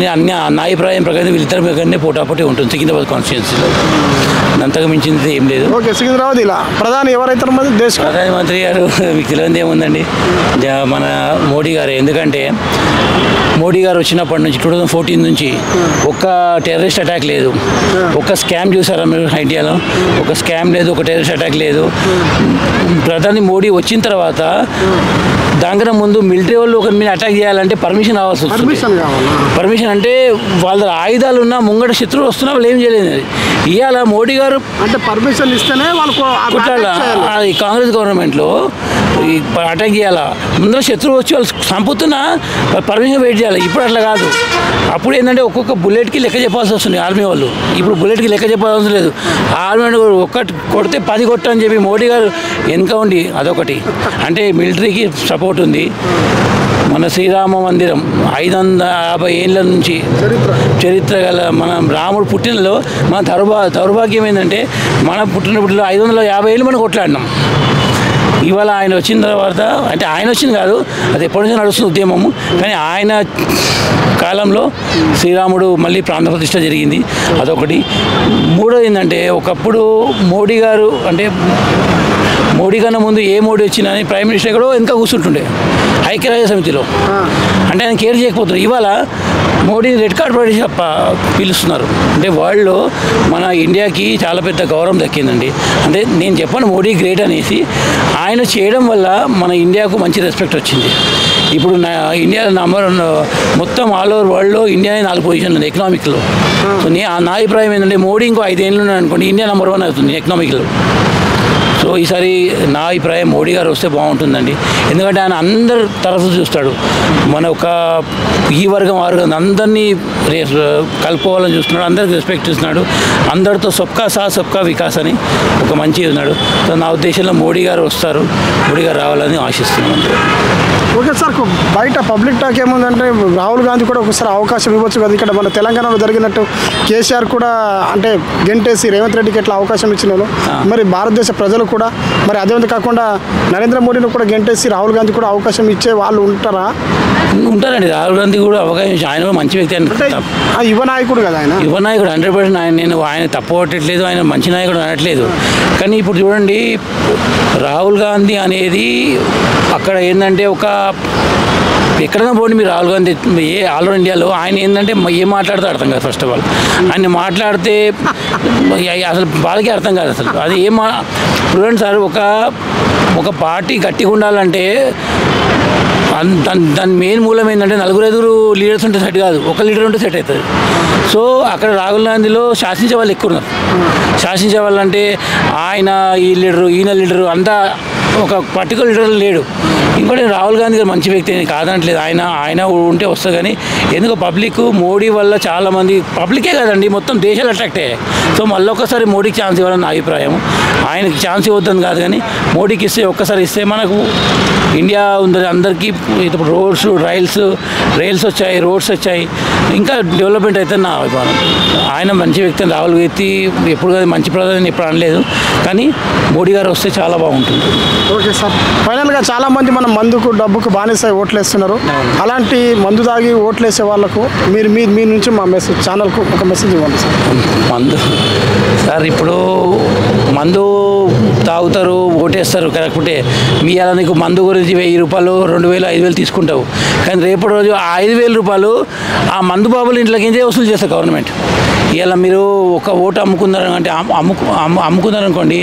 నా అభిప్రాయం ప్రకారం వీళ్ళిద్దరి మీదనే పోటాపోటీ ఉంటుంది సికింద్రాబాద్ కాన్స్టిట్యుయెన్సీలో. అంతగా మించింది ఏం లేదు. ఓకే, సికింద్రాబాద్ ఇలా ప్రధాని ఎవరైతారు మరి? ప్రధానమంత్రి గారు మీకు తెలియదు ఏముందండి, మన మోడీ గారు. ఎందుకంటే మోడీ గారు వచ్చినప్పటి నుంచి 2014 నుంచి ఒక్క టెర్రరిస్ట్ అటాక్ లేదు, ఒక్క స్కామ్ చూసారా మీరు ఇండియాలో? ఒక స్కామ్ లేదు, ఒక టెర్రరిస్ట్ అటాక్ లేదు. ప్రధాని మోడీ వచ్చిన తర్వాత దానికన్నా ముందు మిలిటరీ వాళ్ళు ఒకరి మీద అటాక్ చేయాలంటే పర్మిషన్ కావాల్సి వస్తుంది. పర్మిషన్ అంటే వాళ్ళ ఆయుధాలు ఉన్నా ముంగట శత్రువులు వస్తున్నా వాళ్ళు ఏం చేయలేదు. ఇవాళ మోడీ గారు అంటే పర్మిషన్ ఇస్తేనే వాళ్ళకు కాంగ్రెస్ గవర్నమెంట్లో అటాక్ చేయాలా, ముందర శత్రువు వచ్చి వాళ్ళు చంపుతున్నా పర్మిషన్ వెయిట్ చేయాలి. ఇప్పుడు అట్లా కాదు. అప్పుడు ఏంటంటే ఒక్కొక్క బుల్లెట్కి లెక్క చెప్పాల్సి వస్తుంది ఆర్మీ వాళ్ళు. ఇప్పుడు బుల్లెట్కి లెక్క చెప్పాల్సిన లేదు. ఆర్మీ ఒక్కటి కొడితే 10 కొట్టని చెప్పి మోడీ గారు వెనుక ఉండి అదొకటి. అంటే మిలిటరీకి సపోర్ట్ ఉంది. మన శ్రీరామ మందిరం 550 ఏళ్ళ నుంచి చరిత్ర గల మన రాముడు పుట్టినలో మన దౌర్భాగ్యం ఏంటంటే మన పుట్టినప్పుడు 550 ఏళ్ళు మనం కొట్లాడినాం. ఇవాళ ఆయన వచ్చిన తర్వాత, అంటే ఆయన వచ్చింది కాదు, అది ఎప్పటి నుంచో నడుస్తున్న ఉద్యమము. కానీ ఆయన కాలంలో శ్రీరాముడు మళ్ళీ ప్రాంత ప్రతిష్ట జరిగింది, అదొకటి. మూడోది ఏంటంటే ఒకప్పుడు మోడీ గారు, అంటే మోడీ కన్నా ముందు ఏ మోడీ వచ్చినా ప్రైమ్ మినిస్టర్ ఎక్కడో వెనక కూర్చుంటుండే ఐక్యరాజ్య సమితిలో. అంటే ఆయన కేర్ చేయకపోతున్నారు. ఇవాళ మోడీని రెడ్ కార్డ్ పడేసి పిలుస్తున్నారు. అంటే వరల్డ్లో మన ఇండియాకి చాలా పెద్ద గౌరవం దక్కిందండి. అంటే నేను చెప్పాను మోడీ గ్రేట్ అనేసి, ఆయన చేయడం వల్ల మన ఇండియాకు మంచి రెస్పెక్ట్ వచ్చింది. ఇప్పుడు ఇండియా మొత్తం ఆల్ ఓవర్ వరల్డ్లో ఇండియానే 4 పొజిషన్లు ఉంది ఎకనామిక్లో. సో నా అభిప్రాయం ఏంటంటే మోడీ ఇంకో 5 ఏళ్ళు ఉన్నాడు అనుకోండి, ఇండియా నెంబర్ 1 అవుతుంది ఎకనామిక్లో. సో ఈసారి నా అభిప్రాయం మోడీ గారు వస్తే బాగుంటుందండి. ఎందుకంటే ఆయన అందరు తరఫు చూస్తాడు. మన ఒక ఈ వర్గం అందరినీ కలుపుకోవాలని చూస్తున్నాడు, అందరికి రెస్పెక్ట్ ఇస్తున్నాడు. అందరితో సబ్కా సాత్ సబ్కా వికాస్ అని ఒక మంచి ఉన్నాడు. సో నా ఉద్దేశంలో మోడీ గారు వస్తారు, మోడీ గారు రావాలని ఆశిస్తున్నాను. ఓకే సార్, బయట పబ్లిక్ టాక్ ఏముందంటే రాహుల్ గాంధీ కూడా ఒకసారి అవకాశం ఇవ్వచ్చు కదా. ఇక్కడ మన తెలంగాణలో జరిగినట్టు కేసీఆర్ కూడా అంటే గెంటేసి రేవంత్ రెడ్డికి ఎట్లా అవకాశం ఇచ్చినాను, మరి భారతదేశ ప్రజలు కూడా మరి అదేవిధంగా కాకుండా నరేంద్ర మోడీని కూడా గెంటేసి రాహుల్ గాంధీ కూడా అవకాశం ఇచ్చే వాళ్ళు ఉంటారా? ఉంటారండి. రాహుల్ గాంధీ కూడా అవకాశం, ఆయన మంచి వ్యక్తి అని యువ నాయకుడు కదా ఆయన, యువ నాయకుడు 100%. ఆయన తప్పు పట్టట్లేదు, ఆయన మంచి నాయకుడు అనట్లేదు. కానీ ఇప్పుడు చూడండి, రాహుల్ గాంధీ అనేది అక్కడ ఏంటంటే ఎక్కడైనా పోండి మీరు రాహుల్ గాంధీ ఆల్ ఓవర్ ఇండియాలో ఆయన ఏంటంటే ఏం మాట్లాడితే అర్థం కాదు. ఫస్ట్ ఆఫ్ ఆల్ ఆయన మాట్లాడితే అసలు వాళ్ళకి అర్థం కాదు అసలు. అది చూడండి సార్, ఒక పార్టీ గట్టిగా ఉండాలంటే దాని మెయిన్ మూలం ఏంటంటే 4-5 లీడర్స్ ఉంటే సెట్ కాదు, ఒక లీడర్ ఉంటే సెట్ అవుతుంది. సో అక్కడ రాహుల్ గాంధీలో శాసించే వాళ్ళు ఎక్కువ ఉన్నారు. శాసించే వాళ్ళు అంటే ఆయన ఈ లీడరు ఈయన లీడరు అంతా ఒక పర్టికులర్ లీడర్ లేడు. ఇంకోటి రాహుల్ గాంధీ గారు మంచి వ్యక్తి కాదనట్లేదు, ఆయన ఉంటే వస్తుంది. కానీ ఎందుకో పబ్లిక్ మోడీ వల్ల చాలామంది పబ్లికే కదండి మొత్తం దేశాలు అట్రాక్ట్ అయ్యాయి. సో మళ్ళీ ఒక్కసారి మోడీకి ఛాన్స్ ఇవ్వాలని నా అభిప్రాయం. ఆయనకి ఛాన్స్ ఇవ్వద్దని కాదు, కానీ మోడీకి ఇస్తే ఒక్కసారి ఇస్తే మనకు ఇండియా ఉంది అందరికీ. ఇప్పుడు రైల్స్ వచ్చాయి, రోడ్స్ వచ్చాయి, ఇంకా డెవలప్మెంట్ అయితే నా అభిప్రాయం. ఆయన మంచి వ్యక్తి, రాహుల్ వ్యక్తి ఎప్పుడు మంచి ప్రధాని ఎప్పుడు అనలేదు, కానీ మోడీ గారు వస్తే చాలా బాగుంటుంది. ఓకే సార్, ఫైనల్గా చాలామంది మనం మందుకు డబ్బుకు బానిసై ఓట్లు వేస్తున్నారు. అలాంటి మందు తాగి ఓట్లు వేసే వాళ్ళకు మీ నుంచి మా మెసేజ్ ఛానల్కు ఒక మెసేజ్ ఇవ్వండి సార్. సార్ ఇప్పుడు మందు తాగుతారు, ఓటేస్తారు కరెక్టే. మీ అలా నీకు మందు గురించి 1000 రూపాయలు 2000 5000 తీసుకుంటావు, కానీ రేపటి రోజు ఆ 5000 రూపాయలు ఆ మందు బాబులు ఇంట్లోకించే వసూలు చేస్తారు గవర్నమెంట్. ఇలా మీరు ఒక ఓటు అమ్ముకున్నారంటే అమ్ముకున్నారనుకోండి,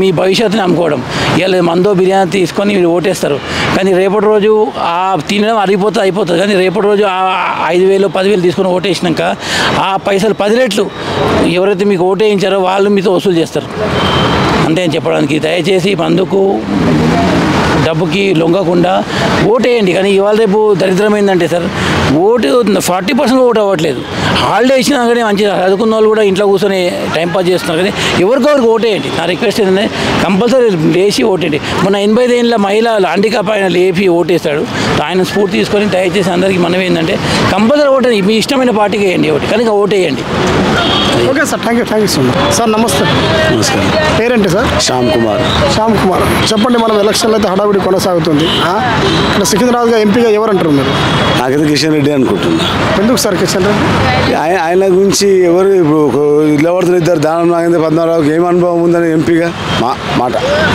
మీ భవిష్యత్తుని అమ్ముకోవడం. ఇలా మందో బిర్యానీ తీసుకొని మీరు ఓటేస్తారు, కానీ రేపటి రోజు ఆ తినడం అయిపోతుంది. కానీ రేపటి రోజు ఆ 5000 10,000 తీసుకొని ఓటేసినాక ఆ పైసలు 10 రెట్లు ఎవరైతే మీకు ఓటేయించారో వాళ్ళు మీతో వసూలు చేస్తారు. అంతే అని చెప్పడానికి. దయచేసి మందుకు డబ్బుకి లొంగకుండా ఓటేయండి. కానీ ఇవాళ రేపు దరిద్రం ఏంటంటే సార్, ఓటు 40% ఓటు అవ్వట్లేదు. హాలిడే ఇచ్చినా కానీ మంచిగా చదువుకున్న వాళ్ళు కూడా ఇంట్లో కూర్చొని టైంపాస్ చేస్తున్నారు. కానీ ఎవరికొవరికి ఓటేయండి. నా రిక్వెస్ట్ ఏంటంటే కంపల్సరీ లేచి ఓటేయండి. మొన్న 85 ఏళ్ళ మహిళ హ్యాండిక్యాప్ ఆయన లేపి ఓటేస్తాడు. ఆయన స్ఫూర్తి తీసుకొని దయచేసి అందరికీ మనం ఏంటంటే కంపల్సరీ ఓటేయండి. మీ ఇష్టమైన పార్టీకి వేయండి ఓటు, కానీ ఓటేయండి. Okay sir, thank you so much sir. నమస్తే. నమస్కారం. పేరేంటి సార్? శ్యామ్ కుమార్. చెప్పండి, మనం ఎలక్షన్లో అయితే హడావిడి కొనసాగుతుంది. ఇక్కడ సికింద్రాబాద్గా ఎంపీగా ఎవరు అంటారు మీరు? నాకైతే కిషన్ రెడ్డి అనుకుంటున్నా. ఎందుకు సార్ కిషన్ రెడ్డి? ఆయన గురించి ఎవరు ఇప్పుడు ఇట్లా పడుతున్న ఇద్దరు దానం నాగేంద్ర పద్మారావుకి ఏం అనుభవం ఉందని ఎంపీగా మాట.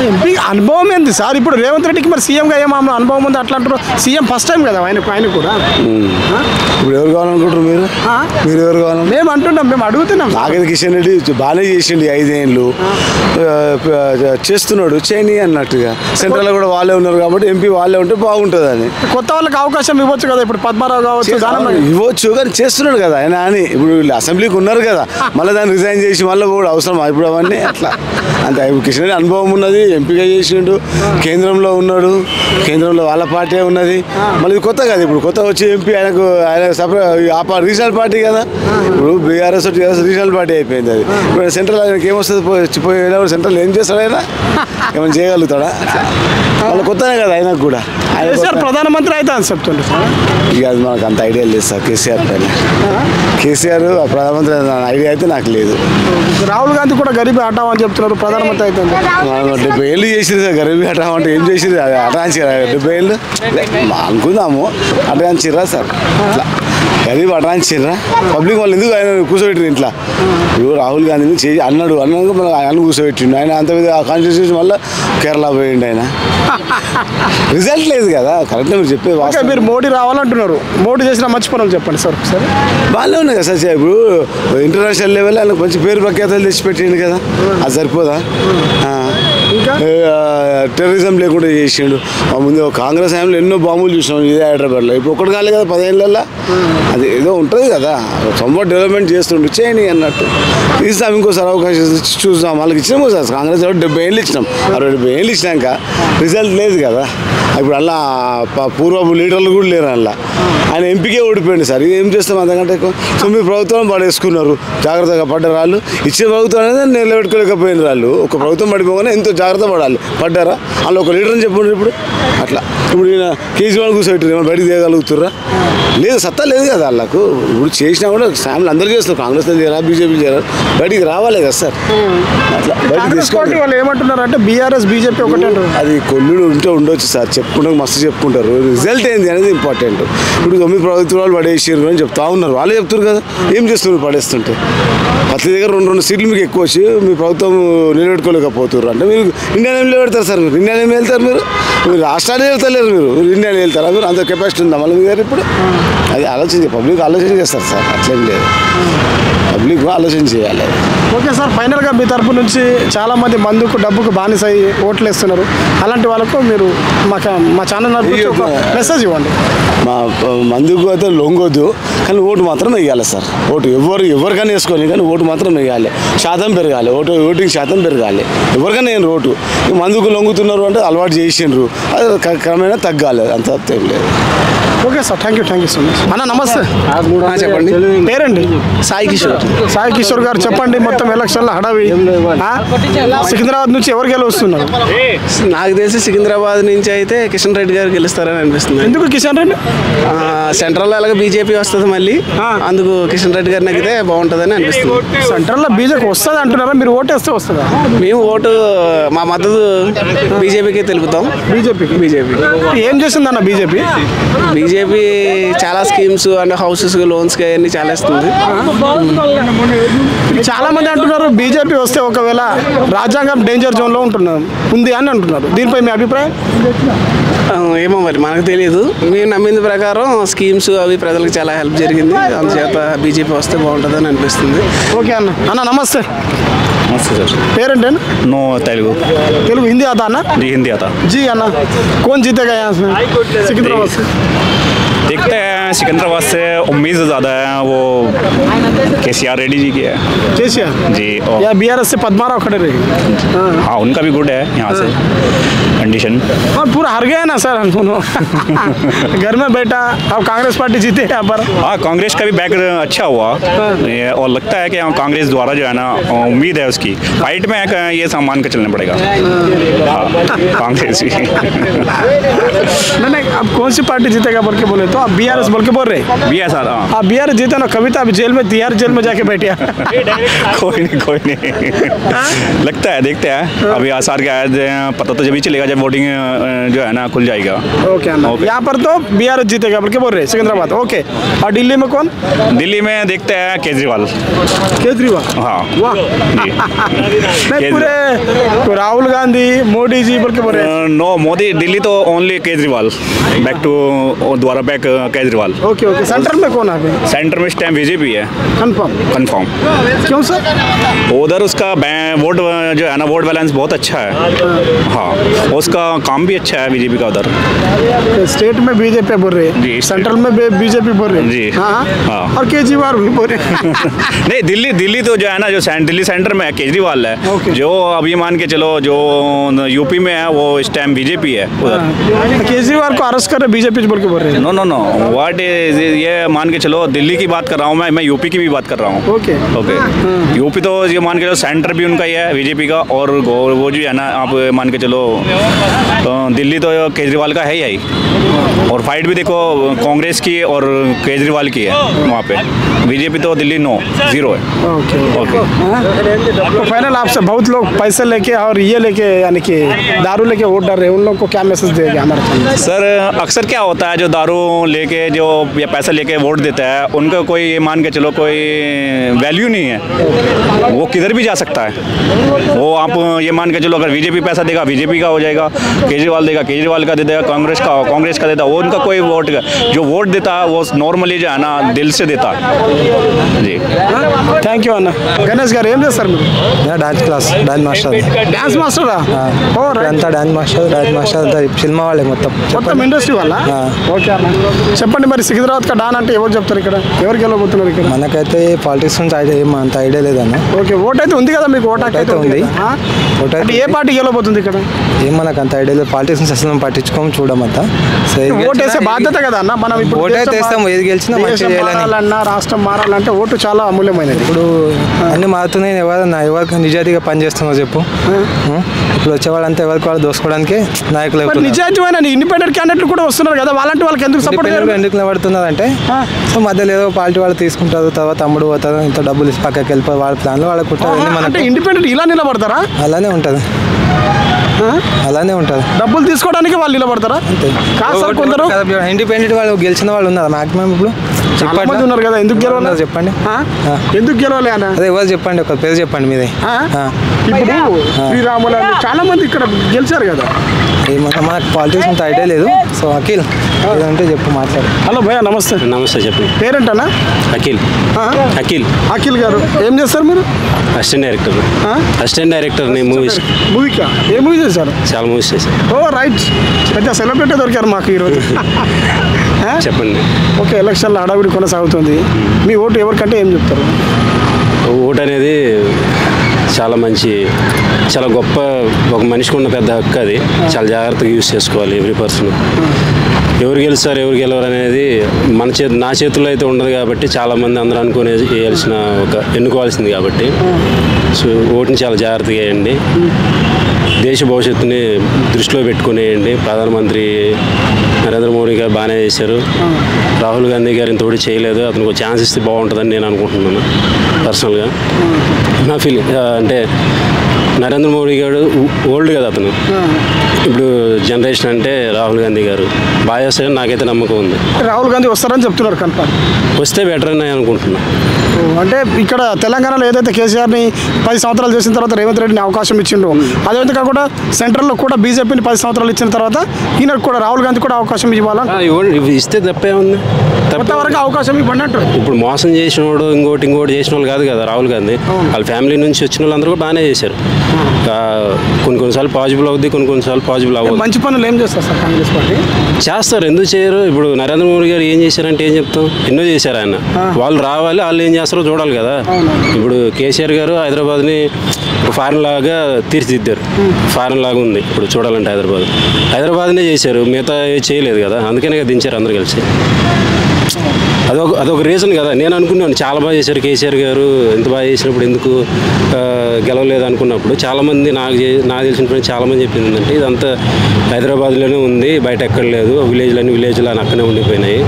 ఎంపీ అనుభవం ఏంది సార్? ఇప్పుడు రేవంత్ రెడ్డికి మరి సీఎంగా ఏం అనుభవం ఉంది అట్లా అంటారు? సీఎం ఫస్ట్ టైం కదా ఆయన కూడా. ఇప్పుడు ఎవరు కావాలనుకుంటారు మీరు ఎవరు కావాలి? మేము అంటున్నాం, మేము అడుగుతున్నాం. నాకైతే కిషన్ రెడ్డి బాగానే చేసిండు, 5 ఏళ్ళు చేస్తున్నాడు, చేయని అన్నట్టుగా. సెంట్రల్లో కూడా వాళ్ళే ఉన్నారు కాబట్టి ఎంపీ వాళ్ళే ఉంటే బాగుంటుంది అని. కొత్త వాళ్ళకి అవకాశం ఇవ్వచ్చు కదా, ఇప్పుడు పద్మారావు కావచ్చు ఇవ్వచ్చు, కానీ చేస్తున్నాడు కదా ఆయన అని. ఇప్పుడు వీళ్ళు అసెంబ్లీకి ఉన్నారు కదా, మళ్ళీ దాన్ని రిజైన్ చేసి మళ్ళీ కూడా అవసరమా ఇప్పుడు అవన్నీ? అట్లా అంతే. కిషన్ రెడ్డి అనుభవం ఉన్నది, ఎంపీగా చేసిండు, కేంద్రంలో ఉన్నాడు, కేంద్రంలో వాళ్ళ పార్టీ ఉన్నది. మళ్ళీ కొత్త కదా, ఇప్పుడు కొత్త వచ్చి ఎంపీ ఆయన సపరేట్ రీజనల్ పార్టీ కదా. ఇప్పుడు బీఆర్ఎస్ రీజనల్ పార్టీ అయిపోయింది. అది ఇప్పుడు సెంట్రల్ ఆయనకి ఏమొస్తుంది? పోయినప్పుడు సెంట్రల్ ఏం చేస్తాడు ఆయన? ఏమైనా చేయగలుగుతాడా? వాళ్ళు కొత్తనే కదా ఆయనకు కూడా. ప్రధానమంత్రి అయితే అని చెప్తుండే సార్. ఇక అది మనకు అంత ఐడియా లేదు సార్ కేసీఆర్ పైన. కేసీఆర్ ప్రధానమంత్రి ఐడియా అయితే నాకు లేదు. రాహుల్ గాంధీ కూడా గరీబీ హఠావ్ అని చెప్తున్నారు, ప్రధానమంత్రి అయితే 70 ఏళ్ళు చేసిరు సార్. గరీబీ హఠావ్ అంటే ఏం చేసిరు? అటాంచిరా 70 ఏళ్ళు అనుకుందాము, అటాంచిరా సార్. అట్లా గరీబ్ అటాంచిరా పబ్లిక్ వాళ్ళు ఎందుకు ఆయన కూర్చోబెట్టిరు ఇంట్లో? ఇప్పుడు రాహుల్ గాంధీని అన్నాక మళ్ళీ ఆయన కూర్చోబెట్టిండు. ఆయన అంత కాన్స్టిట్యూషన్ వల్ల కేరళ పోయిండు. ఆయన రిజల్ట్ లేదు కదా. కరెక్ట్గా మీరు చెప్పేది. మీరు మోడీ రావాలంటున్నారు, మోడీ చేసిన మంచి పనులు చెప్పండి సార్ ఒకసారి. బాగానే ఉన్నాయి కదా సార్. ఇప్పుడు ఇంటర్నేషనల్ లెవెల్ ఆయనకు మంచి పేరు ప్రఖ్యాతలు తెచ్చిపెట్టిండు కదా, అది సరిపోదా? టెర్రరిజం లేకుండా చేసిండు. ముందు కాంగ్రెస్ హయాంలో ఎన్నో బాంబులు చూసినాం ఇదే హైదరాబాద్లో. ఇప్పుడు ఒక్కటి కాలేదు కదా 10 ఏళ్ళల్లో. అది ఏదో ఉంటుంది కదా, సొంత డెవలప్మెంట్ చేస్తుండు, చేయని అన్నట్టు. ఇస్తాం ఇంకోసారి అవకాశం చూసాం. వాళ్ళకి ఇచ్చినాము సార్. కాంగ్రెస్ 70 ఏళ్ళు ఇచ్చినాం. 60 ఏళ్ళు ఇచ్చినాక రిజల్ట్ లేదు కదా. ఇప్పుడు అలా పూర్వపు లీడర్లు కూడా లేరు. అలా ఆయన ఎంపీకే ఓడిపోయింది సార్. ఇది ఏం చేస్తాం? అంతకంటే ఎక్కువ 9 ప్రభుత్వం పడేసుకున్నారు. జాగ్రత్తగా పడ్డారు వాళ్ళు. ఇచ్చిన ప్రభుత్వం అనేది నిలబెట్టుకోలేకపోయిన వాళ్ళు. ఒక ప్రభుత్వం పడిపోగానే ఎంతో జాగ్రత్త పడాలి. పడ్డారా? వాళ్ళు ఒక లీడర్ అని చెప్పండి. ఇప్పుడు అట్లా ఇప్పుడు ఈయన కేసీఆర్ కూర్చోబెట్టారు, ఏమైనా బయటికి తీయగలుగుతుర్రా? లేదు, సత్తా లేదు కదా వాళ్ళకు. ఇప్పుడు చేసినా కూడా ఫ్యామిలీ అందరూ చేస్తారు, కాంగ్రెస్ చేయరా బీజేపీ చేయరా, బయటికి రావాలి కదా సార్. అట్లా బయటికి తీసుకోవాలి. వాళ్ళు ఏమంటున్నారు అంటే బీఆర్ఎస్ బీజేపీ ఒకటే అంటారు. అది కొల్లుడు ఉంటే ఉండొచ్చు సార్, చెప్పుకుంటే మస్తు చెప్పుకుంటారు. రిజల్ట్ ఏంది అనేది ఇంపార్టెంట్. ఇప్పుడు 9 ప్రభుత్వాలు పడేసారు అని చెప్తా ఉన్నారు, వాళ్ళే చెప్తారు కదా. ఏం చేస్తున్నారు పడేస్తుంటే? ప్రతి దగ్గర 2 సీట్లు మీకు ఎక్కువ వచ్చి మీ ప్రభుత్వం నిలబెట్టుకోలేకపోతున్నారు అంటే మీరు ఇండియాలో ఏం నిలబెడతారు సార్? మీరు ఇండియాలో ఏం వెళ్తారు? మీరు రాష్ట్రాన్ని వెళ్తలేరు, మీరు ఇండియాలో వెళ్తారా? మీరు అంత కెపాసిటీ ఉందా మళ్ళీ మీ గారు? ఇప్పుడు అది ఆలోచించి పబ్లిక్ ఆలోచన చేస్తారు సార్, అట్లేం లేదు. పబ్లిక్ ఆలోచన చేయాలి. ఓకే సార్, ఫైనల్గా మీ తరపు నుంచి చాలామంది మందుకు డబ్బుకు బానిస అయ్యి ఓట్లు వేస్తున్నారు. అలాంటి వాళ్ళకు మీరు మా ఛానల్ ఒక మెసేజ్ ఇవ్వండి. మా మందుకు అయితే లొంగొద్దు, కానీ ఓటు మాత్రం వేయాలి సార్. ఓటు ఎవరికైనా వేసుకొని, కానీ ఓటు మాత్రం వేయాలి. శాతం పెరగాలి, ఓటింగ్ శాతం పెరగాలి. ఎవరికైనా నేను ఓటు మందుకు లొంగుతున్నారు అంటే అలవాటు చేసిండ్రు, అది క్రమేణా తగ్గాలి, అంత ఏం లేదు. Okay sir, thank you so much అన్న. నమస్తే, చెప్పండి. పేరండి? సాయి కిషోర్. సాయి కిషోర్ గారు చెప్పండి, మొత్తం ఎలక్షన్లో హడావి సికింద్రాబాద్ నుంచి ఎవరు గెలుస్తున్నారు? నాకు తెలిసి సికింద్రాబాద్ నుంచి అయితే కిషన్ రెడ్డి గారు గెలుస్తారని అనిపిస్తుంది. ఎందుకు కిషన్ రెడ్డి? సెంట్రల్లో అలాగే బీజేపీ వస్తుంది మళ్ళీ, అందుకు కిషన్ రెడ్డి గారిని అయితే బాగుంటుందని అనిపిస్తుంది. సెంట్రల్లో బీజేపీ వస్తుంది అంటున్నారా? మీరు ఓటేస్తే వస్తుందా? మేము ఓటు మా మద్దతు బీజేపీకి తెలుపుతాం. బీజేపీ ఏం చేసిందన్న బీజేపీ? బీజేపీ చాలా స్కీమ్స్ అండ్ హౌసెస్ లోన్స్కి అవన్నీ చాలా ఇస్తుంది. చాలా మంది అంటున్నారు బీజేపీ వస్తే ఒకవేళ రాజ్యాంగం డేంజర్ జోన్లో ఉంది అని అంటున్నారు. దీనిపై మీ అభిప్రాయం? ఏమో మరి మనకు తెలియదు. మేము నమ్మిన ప్రకారం స్కీమ్స్ అవి ప్రజలకు చాలా హెల్ప్ జరిగింది, అందుచేత బీజేపీ వస్తే బాగుంటుందని అనిపిస్తుంది. ఓకే అన్న. నమస్తే. नमस्ते सर। पेरेंट है ना? नो तेलुगु। तेलुगु हिंदी आता है ना? जी हिंदी आता। जी है ना। कौन जीतेगा यहाँ से सिकंदराबाद से? देखते हैं, सिकंदराबाद से उम्मीद ज़्यादा है वो केसीआर रेड्डी जी की है। केसीआर जी। या बीआरएस से पद्माराव खड़े रहे? हाँ उनका भी गुड है यहाँ से कंडीशन। और पूरा हार गया ना सर दोनों घर में बैठा। अब कांग्रेस पार्टी जीते यहाँ पर। हाँ कांग्रेस का भी बैक अच्छा हुआ और लगता है कि कांग्रेस द्वारा जो है ना उम्मीद है उसकी फाइट में ये सामान का चलना पड़ेगा। कांग्रेस भी नहीं अब कौन सी पार्टी जीतेगा बोल के बोले तो आप बीआरएस बोल के बोल रहे? बीआरएस। आप बीआरएस जीते ना, कविता अभी जेल में तिहाड़ जेल में जाके बैठे। कोई नहीं लगता है, देखते हैं अभी आसार के पता तो जब ही चलेगा जब वोटिंग जो है ना खुल जाएगा। ओके यहाँ पर तो बीआरएस जीतेगा बोल के बोल रहे सिकंदराबाद। ओके और दिल्ली में कौन? दिल्ली में देखते हैं केजरीवाल। हाँ नहीं पूरे राहुल गांधी मोदी जी बोल के बोल रहे? नो मोदी दिल्ली तो ओनली केजरीवाल बैक टू द्वारा back Kejriwal. Okay okay centre में कौन है? सेंटर में इस टाइम बीजेपी है। कंफर्म क्यों सर? उधर उसका वोट जो है ना वोट बैलेंस बहुत अच्छा है। हाँ उसका काम भी अच्छा है बीजेपी का उधर। स्टेट में बीजेपी बोल रहे हैं, सेंट्रल में बीजेपी बोल रहे हैं जी। हाँ हाँ और केजरीवाल भी बोल रहे हैं नहीं दिल्ली तो जो है ना जो दिल्ली सेंटर में केजरीवाल है। जो अभी मान के चलो जो यूपी में है वो इस टाइम बीजेपी है उधर। केजरीवाल को अरेस्ट कर रहे बीजेपी बोल के बोल रहे हैं? नो व्हाट इज ये मान के चलो दिल्ली की बात कर रहा हूँ मैं यूपी की भी बात कर रहा हूँ। ओके यूपी तो ये मान के चलो सेंटर भी उनका ही है बीजेपी का और वो जो है ना आप मान के चलो दिल्ली तो केजरीवाल का है ही और फाइट भी देखो कांग्रेस की और केजरीवाल की है वहाँ पे। बीजेपी तो दिल्ली 0 है। ओके तो फाइनल आपसे बहुत लोग पैसे लेके और ये लेके यानी कि दारू लेके वोट डाल रहे हैं, उन लोगों को क्या मैसेज देगा हमारे सर? अक्सर क्या होता है जो दारू लेके जो या पैसा लेके वोट देता है उनका कोई मान के चलो कोई वैल्यू नहीं है, वो किधर भी जा सकता है। वो आप ये मान के चलो अगर बीजेपी पैसा देगा बीजेपी का हो जाएगा, केजरीवाल देगा केजरीवाल का दे देगा, कांग्रेस का देता वो उनका कोई वोट जो वोट देता है वो नॉर्मली जो है ना दिल से देता है जी। థ్యాంక్ యూ అన్న. గణేష్ గారు ఏం చేస్తారు మీరు? Dance class dance master. Dance మాస్టరా? అంతా డాన్స్ మాస్టర్ అంతా సినిమా వాళ్ళే మొత్తం ఇండస్ట్రీ వాళ్ళ? ఓకే అన్న చెప్పండి మరి సికింద్రాబాద్ కా డాన్ అంటే ఎవరు చెప్తారు ఇక్కడ? ఎవరు గెలవబోతున్నారు ఇక్కడ? మనకైతే పాలిటిక్స్ నుంచి అంత ఐడియా లేదన్న. ఓకే ఓట్ అయితే ఉంది కదా మీకు? ఓట్ అయితే ఉంది. ఓట్ అయితే ఏ పార్టీ గెలవబోతుంది ఇక్కడ? ఏం మనకు అంత ఐడియా లేదు, పాలిటిక్స్ నుంచి అసలు పట్టించుకోము చూడమంతా. ఓట్ వేసే బాధ్యత కదా అన్న మనం. ఇప్పుడు ఓట్ అయితే వేస్తాం, ఏది గెలిచినా మంచిగా చేయాలన్నా రాష్ట్రం మారాలంటే ఓటు చాలా అమూల్యమైనది. ఇప్పుడు అన్ని మారుతున్నాయి, ఎవరికి నిజాయితీగా పనిచేస్తున్నావు చెప్పు. ఇప్పుడు వచ్చేవాళ్ళంతా ఎవరికి వాళ్ళు దోసుకోవడానికి నాయకులు. నిజాయితీమైన ఇండిపెండెంట్ క్యాండిడేట్లు కూడా వస్తున్నారు కదా, వాళ్ళంటే వాళ్ళకి ఎందుకు సపోర్ట్ ఎందుకు నిలబడుతున్నదంటే సో మధ్యలో ఏదో పార్టీ వాళ్ళు తీసుకుంటారు, తర్వాత తమ్ముడు పోతారు, ఇంత డబ్బులు ఇచ్చి పక్కకి వెళ్ళిపోయి వాళ్ళ ప్లాన్లో వాళ్ళకుంటారు. అంటే ఇండిపెండెంట్ ఇలా నిలబడతారా? అలానే ఉంటుంది, అలానే ఉంటుంది. డబ్బులు తీసుకోవడానికి వాళ్ళు నిలబడతారా? కాదు సార్, కొందరు ఇండిపెండెంట్ వాళ్ళు గెలిచిన వాళ్ళు ఉన్నారు మ్యాక్సిమం. ఇప్పుడు చాలా మంది ఉన్నారు కదా, ఎందుకు గెలవాలి చెప్పండి, ఎందుకు గెలవాలి అన్న? అదే ఎవరు చెప్పండి, ఒక పేరు చెప్పండి మీదే. ఇప్పుడు శ్రీరాములు చాలా మంది ఇక్కడ గెలిచారు కదా. మనకు పాలిటిక్స్ అంత ఐడియా లేదు. సో అఖిల్ ఏదంటే చెప్పు, మాట్లాడు. హలో భయ్యా, నమస్తే. నమస్తే, చెప్పండి. పేరేంటన్నా? అఖిల్. అఖిల్. అఖిల్ గారు ఏం చేస్తారు మీరు? Assistant director. అసిస్టెంట్ డైరెక్టర్ నేను మూవీస్. మూవీకా? ఏ మూవీ చేశారు? చాలా మూవీస్ చేశారు. ఓ రైట్, పెద్ద సెలబ్రిటీ దొరికారు మాకు ఈరోజు. చెప్పండి. ఓకే, ఎలక్షన్లో హడావిడి కొనసాగుతుంది. మీ ఓటు ఎవరికంటే ఏం చెప్తారు? ఓటు అనేది చాలా మంచి, చాలా గొప్ప, ఒక మనిషికి ఉన్న పెద్ద హక్కు. అది చాలా జాగ్రత్తగా యూజ్ చేసుకోవాలి ఎవ్రీ పర్సన్. ఎవరు గెలుస్తారు ఎవరు గెలవరు అనేది నా చేతుల్లో అయితే ఉండదు కాబట్టి చాలామంది అందరూ అనుకునే వేయాల్సిన ఎన్నుకోవాల్సింది కాబట్టి సో ఓటుని చాలా జాగ్రత్తగా వేయండి. దేశ భవిష్యత్తుని దృష్టిలో పెట్టుకుని వేయండి. ప్రధానమంత్రి నరేంద్ర మోడీ గారు బాగానే చేశారు. రాహుల్ గాంధీ గారు ఇంతవరకు చేయలేదు. అతనికి ఒక ఛాన్స్ ఇస్తే బాగుంటుందని నేను అనుకుంటున్నాను పర్సనల్గా. నా ఫీలింగ్ అంటే నరేంద్ర మోడీ గారు ఓల్డ్ కదా, అతను ఇప్పుడు జనరేషన్ అంటే రాహుల్ గాంధీ గారు బాగా చేస్తారని నాకైతే నమ్మకం ఉంది. రాహుల్ గాంధీ వస్తారని చెప్తున్నారు కన్ఫర్మ్. వస్తే బెటర్ అని నేను అనుకుంటున్నాను. అంటే ఇక్కడ తెలంగాణలో ఏదైతే కేసీఆర్ని 10 సంవత్సరాలు చేసిన తర్వాత రేవంత్ రెడ్డిని అవకాశం ఇచ్చిండ్రు, అదేవిధంగా కాకుండా సెంట్రల్లో కూడా బీజేపీని 10 సంవత్సరాలు ఇచ్చిన తర్వాత ఈయనకు కూడా రాహుల్ గాంధీ కూడా అవకాశం ఇవ్వాలా? ఇస్తే తప్పే ఉంది. వరకు అవకాశం ఇవ్వండి అంటారు. ఇప్పుడు మోసం చేసినోడు ఇంకోటి చేసిన వాళ్ళు కాదు కదా రాహుల్ గాంధీ. వాళ్ళ ఫ్యామిలీ నుంచి వచ్చిన వాళ్ళందరూ కూడా బాగానే చేశారు. కొన్నిసార్లు పాజిబుల్ అవుద్ది, కొన్నిసార్లు పాజిబుల్ అవ్వదు. మంచి పనులు ఏం చేస్తారు సార్ కాంగ్రెస్ పార్టీ? చేస్తారు, ఎందుకు చేయరు? ఇప్పుడు నరేంద్ర మోడీ గారు ఏం చేశారంటే ఏం చెప్తాం, ఎన్నో చేశారు ఆయన. వాళ్ళు రావాలి, వాళ్ళు ఏం చేస్తారో చూడాలి కదా. ఇప్పుడు కేసీఆర్ గారు హైదరాబాద్ని ఫారెన్ లాగా తీర్చిదిద్దారు. ఫారెన్ లాగా ఉంది ఇప్పుడు చూడాలంటే హైదరాబాద్నే చేశారు, మిగతా చేయలేదు కదా. అందుకనే దించారు అందరు కలిసి. అదొక రీజన్ కదా. నేను అనుకున్నాను చాలా బాగా చేశారు కేసీఆర్ గారు, ఎంత బాగా చేసినప్పుడు ఎందుకు గెలవలేదు అనుకున్నప్పుడు చాలామంది నాకు తెలిసిన ఫ్రెండ్స్ చాలామంది చెప్పింది ఏంటంటే ఇదంతా హైదరాబాద్లోనే ఉంది, బయట ఎక్కడ లేదు, విలేజ్లు అని అక్కడే ఉండిపోయినాయి,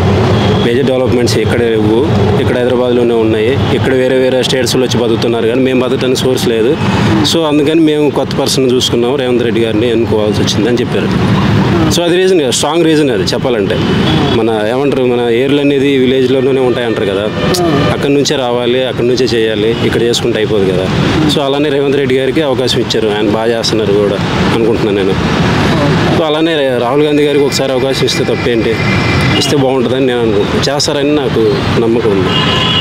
మేజర్ డెవలప్మెంట్స్ ఇక్కడ లేవు, ఇక్కడ హైదరాబాద్లోనే ఉన్నాయి, ఇక్కడ వేరే స్టేట్స్లో వచ్చి బతుకుతున్నారు కానీ మేము బతకడానికి సోర్స్ లేదు. సో అందుకని మేము కొత్త పర్సన్ చూసుకున్నాము, రేవంత్ రెడ్డి గారిని ఎన్నుకోవాల్సి వచ్చిందని చెప్పారు. సో అది రీజన్ కదా, స్ట్రాంగ్ రీజన్ అది చెప్పాలంటే. మన ఏర్లు అనేది విలేజ్లోనే ఉంటాయంటారు కదా, అక్కడి నుంచే రావాలి, అక్కడి నుంచే చేయాలి, ఇక్కడ చేసుకుంటే అయిపోదు కదా. సో అలానే రేవంత్ రెడ్డి గారికి అవకాశం ఇచ్చారు, ఆయన బాగా చేస్తున్నారు కూడా అనుకుంటున్నాను నేను. సో అలానే రాహుల్ గాంధీ గారికి ఒకసారి అవకాశం ఇస్తే తప్పేంటి, ఇస్తే బాగుంటుందని నేను అనుకుంటున్నాను. చేస్తారని నాకు నమ్మకం ఉంది.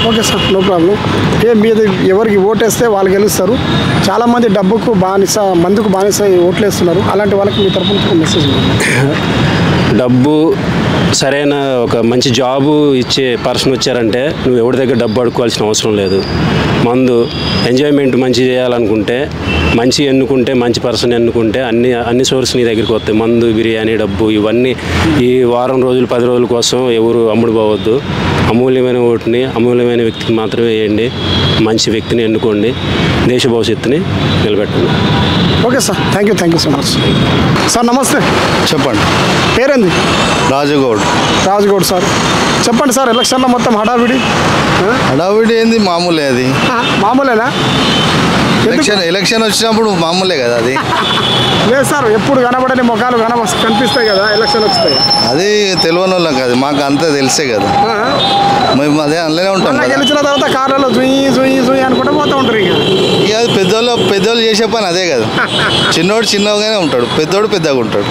Okay sir, no problem. మీరు ఎవరికి ఓటేస్తే వాళ్ళు గెలుస్తారు. చాలామంది డబ్బుకు బానిస, మందుకు బానిస ఓట్లు వేస్తున్నారు. అలాంటి వాళ్ళకి మీ తరఫున ఒక మెసేజ్. డబ్బు సరైన ఒక మంచి జాబు ఇచ్చే పర్సన్ వచ్చారంటే నువ్వు ఎవరి దగ్గర డబ్బు అడుక్కోవాల్సిన అవసరం లేదు. మందు ఎంజాయ్మెంట్ మంచి చేయాలనుకుంటే మంచి ఎన్నుకుంటే, మంచి పర్సన్ ఎన్నుకుంటే అన్ని సోర్స్ నీ దగ్గరికి వస్తాయి. మందు, బిర్యానీ, డబ్బు ఇవన్నీ ఈ వారం రోజులు 10 రోజుల కోసం ఎవరు అమ్ముడు పోవద్దు. అమూల్యమైన ఓటుని అమూల్యమైన వ్యక్తికి మాత్రమే వేయండి. మంచి వ్యక్తిని ఎన్నుకోండి, దేశ భవిష్యత్తుని నిలబెట్టండి. Okay sir, thank you so much. Sir నమస్తే. చెప్పండి. పేరేంది? రాజగౌడ్ సార్. చెప్పండి సార్, ఎలక్షన్లో మొత్తం హడావిడి ఏంది? మామూలే అది. మామూలేనా? ఎలక్షన్ వచ్చినప్పుడు మామూలే కదా అది. లేదు సార్, ఎప్పుడు కనబడని ముఖాలు కనిపిస్తాయి కదా ఎలక్షన్ వస్తాయి. అది తెలియని వాళ్ళం కాదు, మాకు అంతా తెలిసే కదా, మేము అదే అందులోనే ఉంటాం. గెలిచిన తర్వాత కార్లలో జుయి అనుకుంటే పోతూ ఉంటారు. ఇక అది పెద్దోళ్ళు చేసే పని అదే కదా. చిన్నోడు చిన్నగానే ఉంటాడు, పెద్దోడు పెద్దగా ఉంటాడు,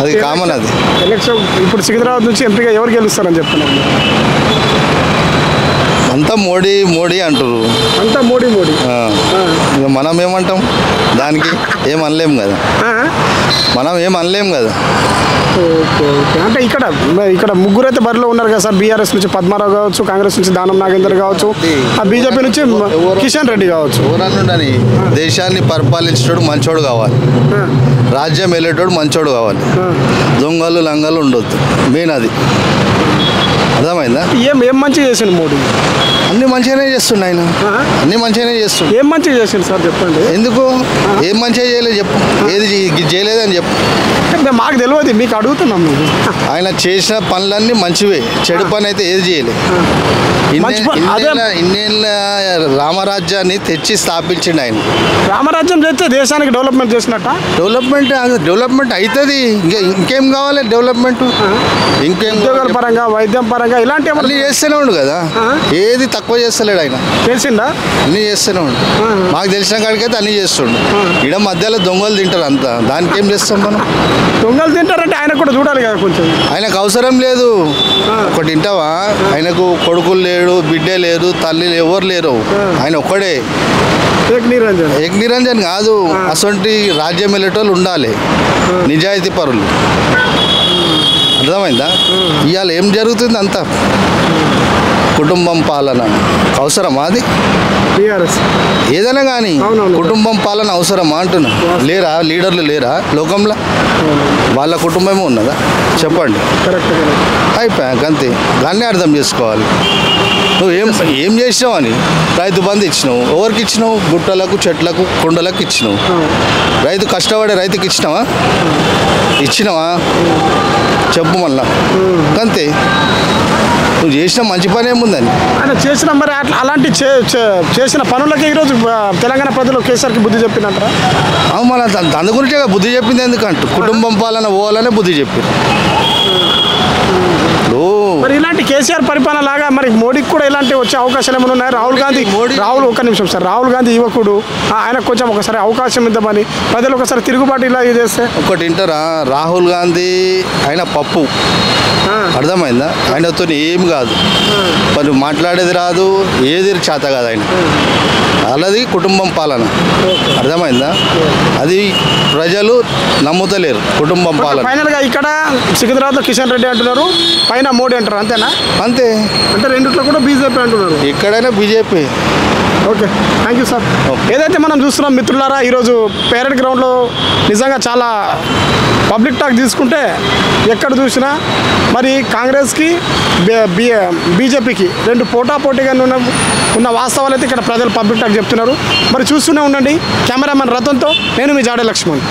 అది కామన్. అది ఎలక్షన్ ఇప్పుడు సికింద్రాబాద్ నుంచి ఎంపీగా ఎవరు గెలుస్తారని చెప్తున్నారు? అంతా మోడీ అంటారు. అంతా మోడీ. ఇక మనం ఏమంటాం దానికి? ఏం అనలేం కదా, మనం ఏం అనలేం కదా. ఓకే. అంటే ఇక్కడ ముగ్గురు అయితే బరిలో ఉన్నారు కదా సార్. బీఆర్ఎస్ నుంచి పద్మారావు కావచ్చు, కాంగ్రెస్ నుంచి దానం నాగేందర్ కావచ్చు, బీజేపీ నుంచి కిషన్ రెడ్డి కావచ్చు. ఎవరన్నుండని దేశాన్ని పరిపాలించేటోడు మంచోడు కావాలి, రాజ్యం వెళ్ళేటోడు మంచోడు కావాలి, దొంగలు లంగలు ఉండొద్దు. మెయిన్ అది. అర్థమైందా? ఏం మంచిగా చేసిండు మోడీ? అన్ని మంచిగానే చేస్తుండే ఆయన, అన్ని మంచిగానే చేస్తుండే. ఏం మంచిగా చేసిండు సార్ చెప్పండి. ఎందుకు ఏం మంచిగా చేయలేదు చెప్పు, ఏది చేయలేదని చెప్పు. మాకు తెలియదు, మీకు అడుగుతున్నాం. ఆయన చేసిన పనులన్నీ మంచివే, చెడు పని అయితే ఏది చేయలేదు. ఇన్నేళ్ళ రామరాజ్యాన్ని తెచ్చి స్థాపించిండు ఆయన. రామరాజ్యం చేస్తే దేశానికి డెవలప్మెంట్ చేసినట్ట. డెవలప్మెంట్ అవుతుంది, ఇంకేం కావాలి డెవలప్మెంట్? ఇంకేం ఉద్యోగాల పరంగా, వైద్యం పరంగా ఇలాంటి అన్ని చేస్తూనే ఉండు కదా, ఏది తక్కువ చేస్తలేడు ఆయన. తెలిసిందా? అన్ని చేస్తూనే ఉండు, మాకు తెలిసిన కాడికైతే అన్ని చేస్తుండు. ఇడ మధ్యలో దొంగలు తింటారు అంతా, దానికి ఏం చేస్తాం మనం? దొంగలు తింటారంటే ఆయన కూడా చూడాలి కదా కొంచెం. ఆయనకు అవసరం లేదు. ఒకటి వింటావా, ఆయనకు కొడుకులు లేడు, బిడ్డే లేరు, తల్లి ఎవరు లేరు, ఆయన ఒక్కడే. ఏక్ నిరంజన్ కాదు, అసొంటి రాజ్యం వెళ్ళేటోళ్ళు ఉండాలి, నిజాయితీ పరులు. అర్థమైందా? ఇవాళ ఏం జరుగుతుంది అంతా కుటుంబం పాలన అవసరమా? అది ఏదైనా కానీ కుటుంబం పాలన అవసరమా అంటున్నా. లేరా లీడర్లు లేరా లోకంలో? వాళ్ళ కుటుంబమే ఉన్నదా చెప్పండి? అయిపోయాక అంతే, దాన్నే అర్థం చేసుకోవాలి. నువ్వు ఏం చేసినావు అని. రైతు బంధు ఇచ్చినావు, ఎవరికి ఇచ్చినావు? గుట్టలకు, చెట్లకు, కొండలకు ఇచ్చినావు. రైతు కష్టపడే రైతుకి ఇచ్చినావా? చెప్పు మళ్ళా. అంతే, నువ్వు చేసిన మంచి పని ఏముందని. ఆయన చేసిన మరి అలాంటి చేసిన పనులకి ఈరోజు తెలంగాణ ప్రజలు కేసీఆర్కి బుద్ధి చెప్పినట్రా? మన దాని గురించే బుద్ధి చెప్పింది. ఎందుకంటూ కుటుంబం పాలన పోవాలనే బుద్ధి చెప్పింది. మరి ఇలాంటి కేసీఆర్ పరిపాలన లాగా మరి మోడీకి కూడా ఇలాంటి వచ్చే అవకాశాలు ఏమైనా ఉన్నాయి? ఒక్క నిమిషం సార్, రాహుల్ గాంధీ యువకుడు, ఆయనకు కొంచెం ఒకసారి అవకాశం ఇద్దామని ప్రజలు ఒకసారి తిరుగుబాటు ఇలా చేస్తే. ఒకటి వింటారా, రాహుల్ గాంధీ ఆయన పప్పు, అర్థమైందా? ఆయనతో ఏం కాదు, మరి మాట్లాడేది రాదు, ఏది చేత కాదు ఆయన. అలాది కుటుంబం పాలన, అర్థమైందా? అది ప్రజలు నమ్ముతలేరు కుటుంబం పాలన. ఫైనల్గా ఇక్కడ సికింద్రాబాద్లో కిషన్ రెడ్డి అంటున్నారు, పైన మోడీ అంటారు, అంతేనా? అంతే. అంటే రెండిట్లో కూడా బీజేపీ అంటున్నారు. ఎక్కడైనా BJP. Okay, thank you sir. ఏదైతే మనం చూస్తున్నాం మిత్రులారా, ఈరోజు పేరెడ్ గ్రౌండ్లో నిజంగా చాలా పబ్లిక్ టాక్ తీసుకుంటే ఎక్కడ చూసినా మరి కాంగ్రెస్కి బీజేపీకి రెండు పోటాపోటీగా ఉన్న వాస్తవాలు అయితే ఇక్కడ ప్రజలు పబ్లిక్ టాక్ చెప్తున్నారు. మరి చూస్తూనే ఉండండి. కెమెరామెన్ రతన్తో నేను మీ జాడే లక్ష్మణ్.